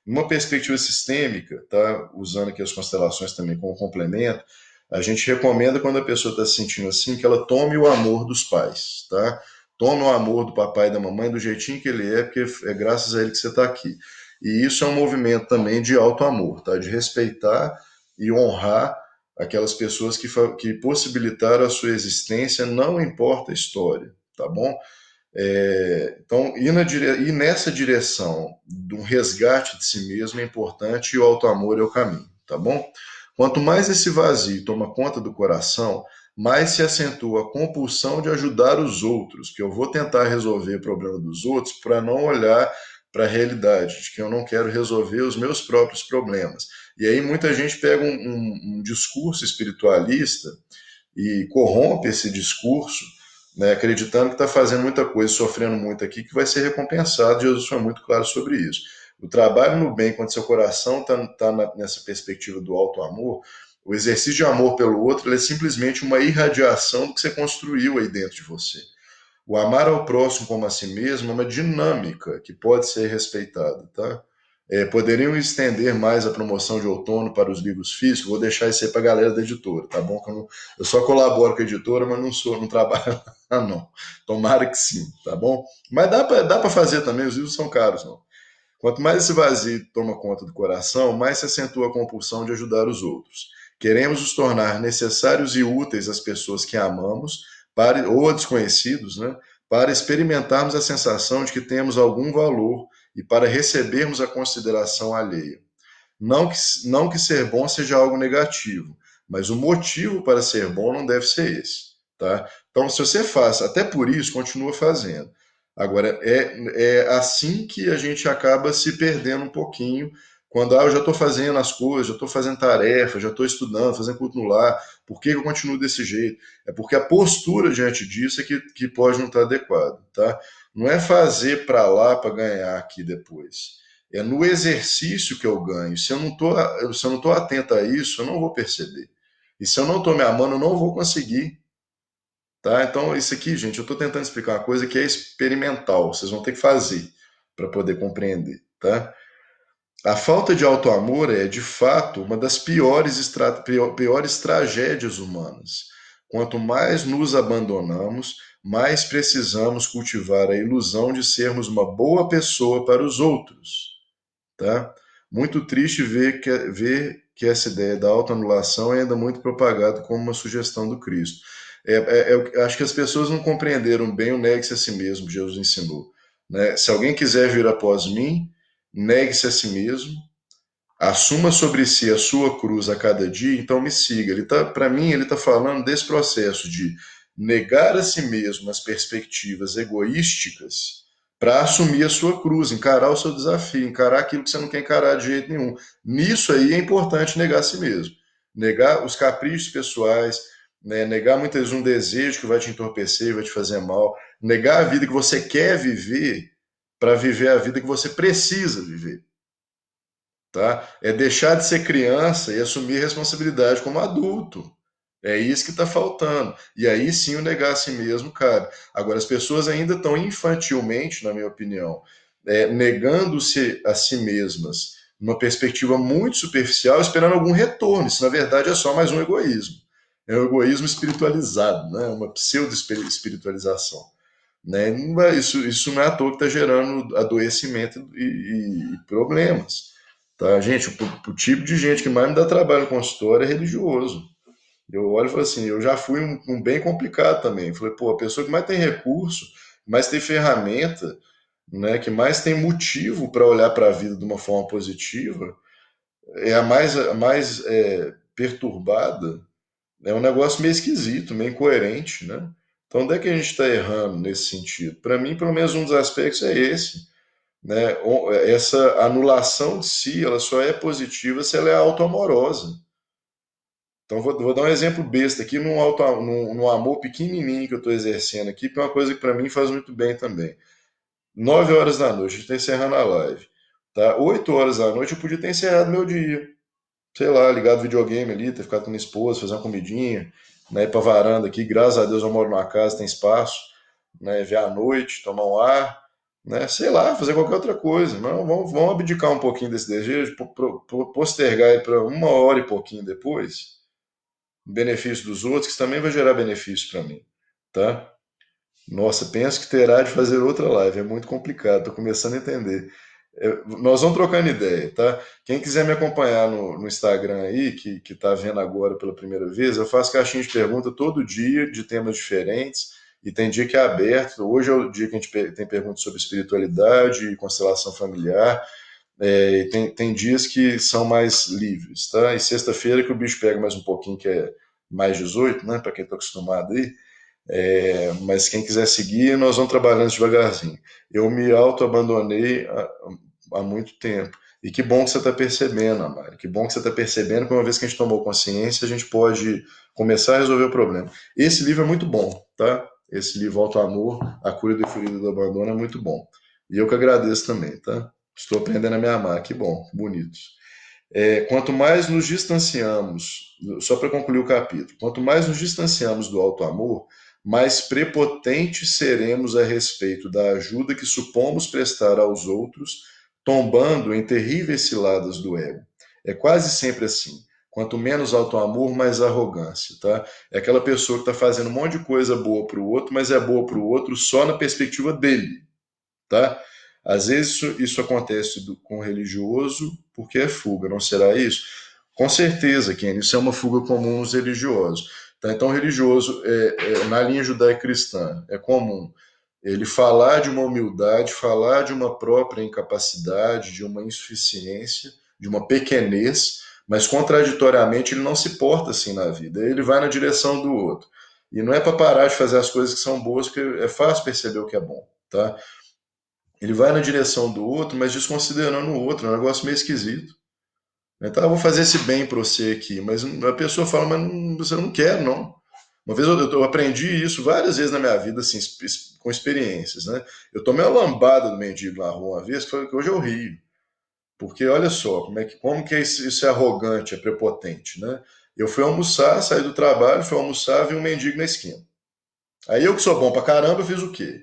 Numa perspectiva sistêmica, tá? Usando aqui as constelações também como complemento, a gente recomenda quando a pessoa está se sentindo assim, que ela tome o amor dos pais, tá? Tome o amor do papai e da mamãe do jeitinho que ele é, porque é graças a ele que você está aqui. E isso é um movimento também de alto amor, tá? De respeitar e honrar aquelas pessoas que possibilitaram a sua existência, não importa a história, tá bom? Então, ir nessa direção de um resgate de si mesmo é importante e o auto-amor é o caminho, tá bom? Quanto mais esse vazio toma conta do coração, mais se acentua a compulsão de ajudar os outros, que eu vou tentar resolver o problema dos outros para não olhar para a realidade, de que eu não quero resolver os meus próprios problemas. E aí muita gente pega um discurso espiritualista e corrompe esse discurso, né, acreditando que está fazendo muita coisa, sofrendo muito aqui, que vai ser recompensado. Jesus foi muito claro sobre isso. O trabalho no bem, quando seu coração está nessa perspectiva do alto amor, o exercício de amor pelo outro é simplesmente uma irradiação do que você construiu aí dentro de você. O amar ao próximo como a si mesmo é uma dinâmica que pode ser respeitada, tá? Poderiam estender mais a promoção de outono para os livros físicos. Vou deixar isso aí para a galera da editora, tá bom? Eu só colaboro com a editora, mas não trabalho lá, não. Tomara que sim, tá bom? Mas dá para fazer também, os livros são caros, não. Quanto mais esse vazio toma conta do coração, mais se acentua a compulsão de ajudar os outros. Queremos nos tornar necessários e úteis às pessoas que amamos, ou a desconhecidos, né, para experimentarmos a sensação de que temos algum valor e para recebermos a consideração alheia. Não que ser bom seja algo negativo, mas o motivo para ser bom não deve ser esse. Tá? Então, se você faz, até por isso, continua fazendo. Agora, é assim que a gente acaba se perdendo um pouquinho, quando eu já estou fazendo as coisas, já estou fazendo tarefa, já estou estudando, fazendo culto no lar, por que eu continuo desse jeito? É porque a postura diante disso é que pode não estar adequada. Tá? Não é fazer para lá para ganhar aqui depois. É no exercício que eu ganho. Se eu não tô atento a isso, eu não vou perceber. E se eu não estou me amando, eu não vou conseguir. Tá? Então, isso aqui, gente, eu estou tentando explicar uma coisa que é experimental. Vocês vão ter que fazer para poder compreender. Tá? A falta de auto-amor é, de fato, uma das piores tragédias humanas. Quanto mais nos abandonamos, mais precisamos cultivar a ilusão de sermos uma boa pessoa para os outros. Tá? Muito triste ver que essa ideia da autoanulação é ainda muito propagada como uma sugestão do Cristo. Eu acho que as pessoas não compreenderam bem o negue-se a si mesmo, que Jesus ensinou. Né? Se alguém quiser vir após mim, negue-se a si mesmo, assuma sobre si a sua cruz a cada dia, então me siga. Para mim, ele está falando desse processo de negar a si mesmo as perspectivas egoísticas para assumir a sua cruz, encarar o seu desafio, encarar aquilo que você não quer encarar de jeito nenhum. Nisso aí é importante negar a si mesmo. Negar os caprichos pessoais, né? Negar muitas vezes um desejo que vai te entorpecer, vai te fazer mal, negar a vida que você quer viver para viver a vida que você precisa viver. Tá? É deixar de ser criança e assumir responsabilidade como adulto. É isso que está faltando. E aí sim o negar a si mesmo cabe. Agora, as pessoas ainda estão infantilmente, na minha opinião, negando-se a si mesmas numa perspectiva muito superficial, esperando algum retorno. Isso, na verdade, é só mais um egoísmo. É um egoísmo espiritualizado, né? Uma pseudo-espiritualização. Né? Isso não é à toa que está gerando adoecimento e problemas. Tá? Gente, o tipo de gente que mais me dá trabalho no consultório é religioso. Eu olho e falo assim, eu já fui um bem complicado também. Falei, pô, a pessoa que mais tem recurso, que mais tem ferramenta, né, que mais tem motivo para olhar para a vida de uma forma positiva, é a mais perturbada. É um negócio meio esquisito, meio incoerente, né? Então, onde é que a gente está errando nesse sentido? Para mim, pelo menos um dos aspectos é esse, né? Essa anulação de si, ela só é positiva se ela é autoamorosa. Então, vou dar um exemplo besta aqui, num amor pequenininho que eu estou exercendo aqui, que é uma coisa que para mim faz muito bem também. 9 horas da noite, a gente está encerrando a live. Tá? 8 horas da noite eu podia ter encerrado meu dia. Sei lá, ligado videogame ali, ter ficado com minha esposa, fazer uma comidinha, né, ir pra varanda aqui. Graças a Deus eu moro numa casa, tem espaço, né, ver a noite, tomar um ar, né, sei lá, fazer qualquer outra coisa. Mas vamos abdicar um pouquinho desse desejo, postergar ele para 1 hora e pouquinho depois, em benefício dos outros, que isso também vai gerar benefício para mim, tá? Nossa, penso que terá de fazer outra live, é muito complicado, tô começando a entender. Nós vamos trocando ideia, tá? Quem quiser me acompanhar no Instagram aí, que tá vendo agora pela primeira vez, eu faço caixinha de pergunta todo dia, de temas diferentes, e tem dia que é aberto. Hoje é o dia que a gente tem perguntas sobre espiritualidade e constelação familiar, e tem dias que são mais livres, tá? E sexta-feira que o bicho pega mais um pouquinho, que é mais 18, né? Para quem está acostumado aí. Mas quem quiser seguir, nós vamos trabalhando devagarzinho. Eu me auto-abandonei há muito tempo. E que bom que você está percebendo, Amaro. Que bom que você está percebendo que uma vez que a gente tomou consciência, a gente pode começar a resolver o problema. Esse livro é muito bom, tá? Esse livro, Auto Amor, A Cura do Ferido do Abandono, é muito bom. E eu que agradeço também, tá? Estou aprendendo a me amar. Que bom, bonito. Quanto mais nos distanciamos, só para concluir o capítulo, quanto mais nos distanciamos do alto amor, mais prepotentes seremos a respeito da ajuda que supomos prestar aos outros, tombando em terríveis ciladas do ego. É quase sempre assim. Quanto menos alto amor, mais arrogância, tá? É aquela pessoa que está fazendo um monte de coisa boa para o outro, mas é boa para o outro só na perspectiva dele, tá? Às vezes isso acontece com o religioso porque é fuga, não será isso? Com certeza, Ken, isso é uma fuga comum nos religiosos. Tá? Então, o religioso, na linha judaico-cristã, é comum ele falar de uma humildade, falar de uma própria incapacidade, de uma insuficiência, de uma pequenez, mas contraditoriamente ele não se porta assim na vida, ele vai na direção do outro. E não é para parar de fazer as coisas que são boas, porque é fácil perceber o que é bom, tá? Ele vai na direção do outro, mas desconsiderando o outro, é um negócio meio esquisito. Então, eu vou fazer esse bem para você aqui, mas a pessoa fala, mas você não quer, não. Uma vez eu aprendi isso várias vezes na minha vida, assim, com experiências, né? Eu tomei uma lambada do mendigo na rua uma vez, que hoje eu rio. Porque olha só, como que isso é arrogante, é prepotente, né? Eu fui almoçar, saí do trabalho, fui almoçar, vi um mendigo na esquina. Aí eu que sou bom pra caramba, eu fiz o quê?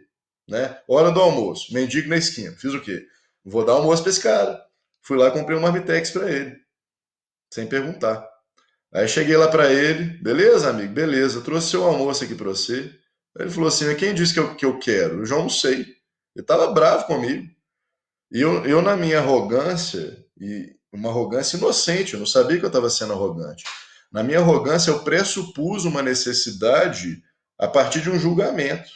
Né? Hora do almoço, mendigo na esquina, fiz o quê? Vou dar almoço pra esse cara. Fui lá e comprei um marmitex pra ele, sem perguntar. Aí cheguei lá pra ele, beleza, amigo? Beleza, eu trouxe seu almoço aqui pra você. Aí ele falou assim, mas quem disse que eu quero? Eu já almocei. Ele tava bravo comigo. E eu na minha arrogância, e uma arrogância inocente, eu não sabia que eu estava sendo arrogante. Na minha arrogância, eu pressupus uma necessidade a partir de um julgamento.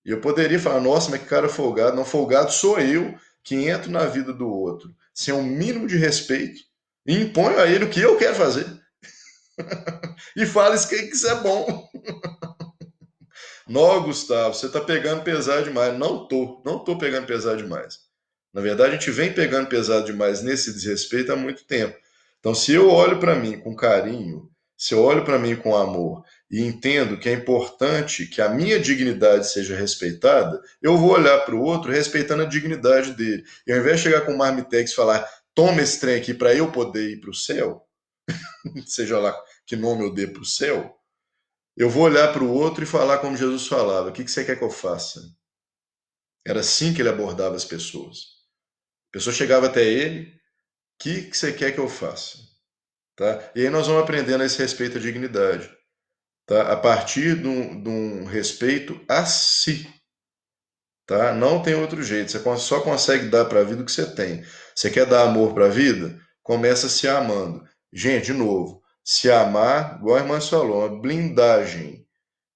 E eu poderia falar, nossa, mas que cara folgado. Não, folgado sou eu que entro na vida do outro sem um mínimo de respeito e imponho a ele o que eu quero fazer. E falo isso que isso é bom. Não, Gustavo, você está pegando pesado demais. Não tô pegando pesado demais. Na verdade, a gente vem pegando pesado demais nesse desrespeito há muito tempo. Então, se eu olho para mim com carinho, se eu olho para mim com amor e entendo que é importante que a minha dignidade seja respeitada, eu vou olhar para o outro respeitando a dignidade dele. E ao invés de chegar com o marmitex e falar, toma esse trem aqui para eu poder ir para o céu, seja lá que nome eu dê para o céu, eu vou olhar para o outro e falar como Jesus falava: o que você quer que eu faça? Era assim que ele abordava as pessoas. A pessoa chegava até ele: o que você quer que eu faça? Tá? E aí nós vamos aprendendo a esse respeito à dignidade. Tá? A partir de um respeito a si. Tá? Não tem outro jeito. Você só consegue dar para a vida o que você tem. Você quer dar amor para a vida? Começa se amando. Gente, de novo, se amar, igual a irmã falou, uma blindagem,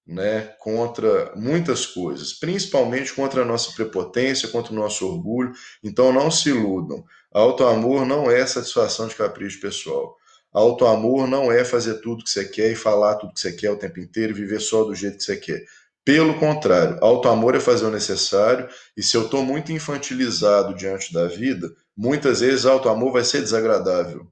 né, contra muitas coisas, principalmente contra a nossa prepotência, contra o nosso orgulho. Então não se iludam. Auto-amor não é satisfação de capricho pessoal. Auto-amor não é fazer tudo que você quer e falar tudo que você quer o tempo inteiro e viver só do jeito que você quer. Pelo contrário, auto-amor é fazer o necessário, e se eu estou muito infantilizado diante da vida, muitas vezes auto-amor vai ser desagradável,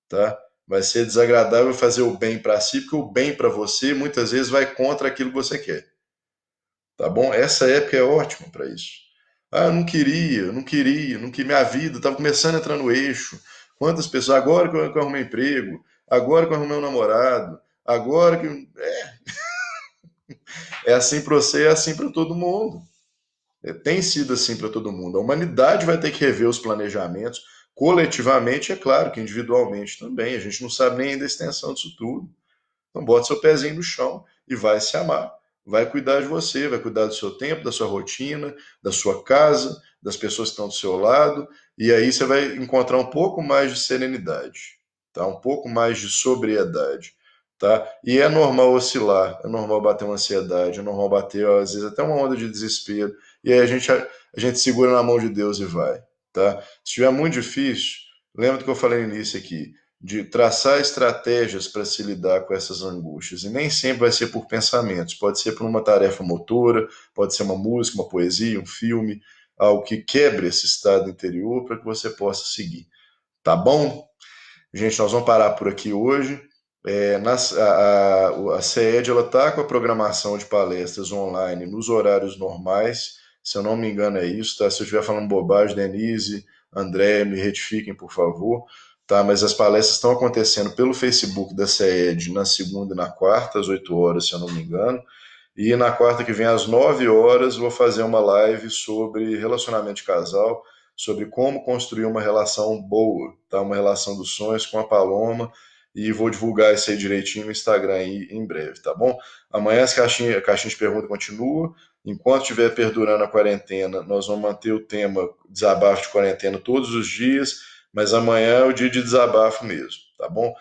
tá? Vai ser desagradável fazer o bem para si, porque o bem para você muitas vezes vai contra aquilo que você quer, tá bom? Essa época é ótima para isso. Ah, eu não queria, minha vida estava começando a entrar no eixo. Quantas pessoas, agora que eu arrumei emprego, agora que eu arrumei um namorado, agora que. É assim para você, é assim para todo mundo. Tem sido assim para todo mundo. A humanidade vai ter que rever os planejamentos, coletivamente, é claro que individualmente também. A gente não sabe nem ainda a extensão disso tudo. Então, bota seu pezinho no chão e vai se amar. Vai cuidar de você, vai cuidar do seu tempo, da sua rotina, da sua casa, das pessoas que estão do seu lado. E aí você vai encontrar um pouco mais de serenidade, tá? Um pouco mais de sobriedade. Tá? E é normal oscilar, é normal bater uma ansiedade, é normal bater, às vezes, até uma onda de desespero. E aí a gente segura na mão de Deus e vai. Tá? Se estiver muito difícil, lembra do que eu falei no início aqui, de traçar estratégias para se lidar com essas angústias. E nem sempre vai ser por pensamentos, pode ser por uma tarefa motora, pode ser uma música, uma poesia, um filme, algo que quebre esse estado interior para que você possa seguir. Tá bom? Gente, nós vamos parar por aqui hoje. A CED está com a programação de palestras online nos horários normais. Se eu não me engano, é isso, tá? Se eu estiver falando bobagem, Denise, André, me retifiquem, por favor. Tá? Mas as palestras estão acontecendo pelo Facebook da CED na segunda e na quarta, às 8 horas, se eu não me engano. E na quarta que vem, às 9 horas, vou fazer uma live sobre relacionamento de casal, sobre como construir uma relação boa, tá? Uma relação dos sonhos com a Paloma. E vou divulgar isso aí direitinho no Instagram aí em breve, tá bom? Amanhã a caixinha de pergunta continua. Enquanto estiver perdurando a quarentena, nós vamos manter o tema desabafo de quarentena todos os dias, mas amanhã é o dia de desabafo mesmo, tá bom?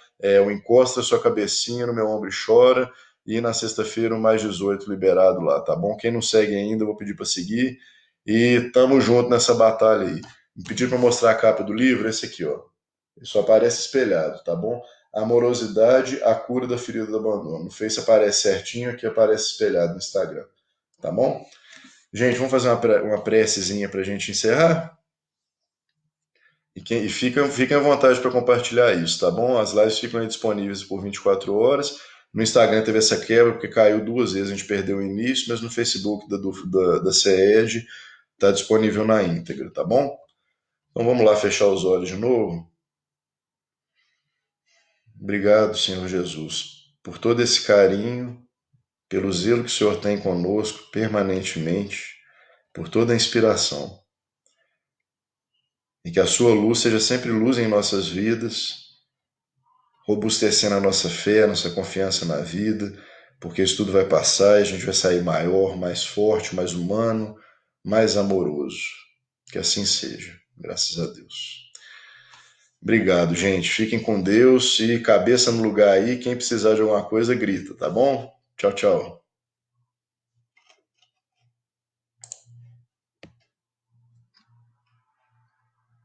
O encosta a sua cabecinha no meu ombro e chora, e na sexta-feira o mais 18 liberado lá, tá bom? Quem não segue ainda, eu vou pedir para seguir. E tamo junto nessa batalha aí. Me pediram para mostrar a capa do livro, esse aqui, ó. Ele só aparece espelhado, tá bom? Amorosidade, a cura da ferida do abandono. No Face aparece certinho, aqui aparece espelhado no Instagram, tá bom? Gente, vamos fazer uma precezinha pra gente encerrar? E fiquem à vontade para compartilhar isso, tá bom? As lives ficam aí disponíveis por 24 horas. No Instagram teve essa quebra, porque caiu 2 vezes, a gente perdeu o início, mas no Facebook da CED está disponível na íntegra, tá bom? Então vamos lá fechar os olhos de novo. Obrigado, Senhor Jesus, por todo esse carinho, pelo zelo que o Senhor tem conosco permanentemente, por toda a inspiração. E que a sua luz seja sempre luz em nossas vidas, robustecendo a nossa fé, a nossa confiança na vida, porque isso tudo vai passar e a gente vai sair maior, mais forte, mais humano, mais amoroso. Que assim seja, graças a Deus. Obrigado, gente. Fiquem com Deus e cabeça no lugar aí. Quem precisar de alguma coisa, grita, tá bom? Tchau, tchau.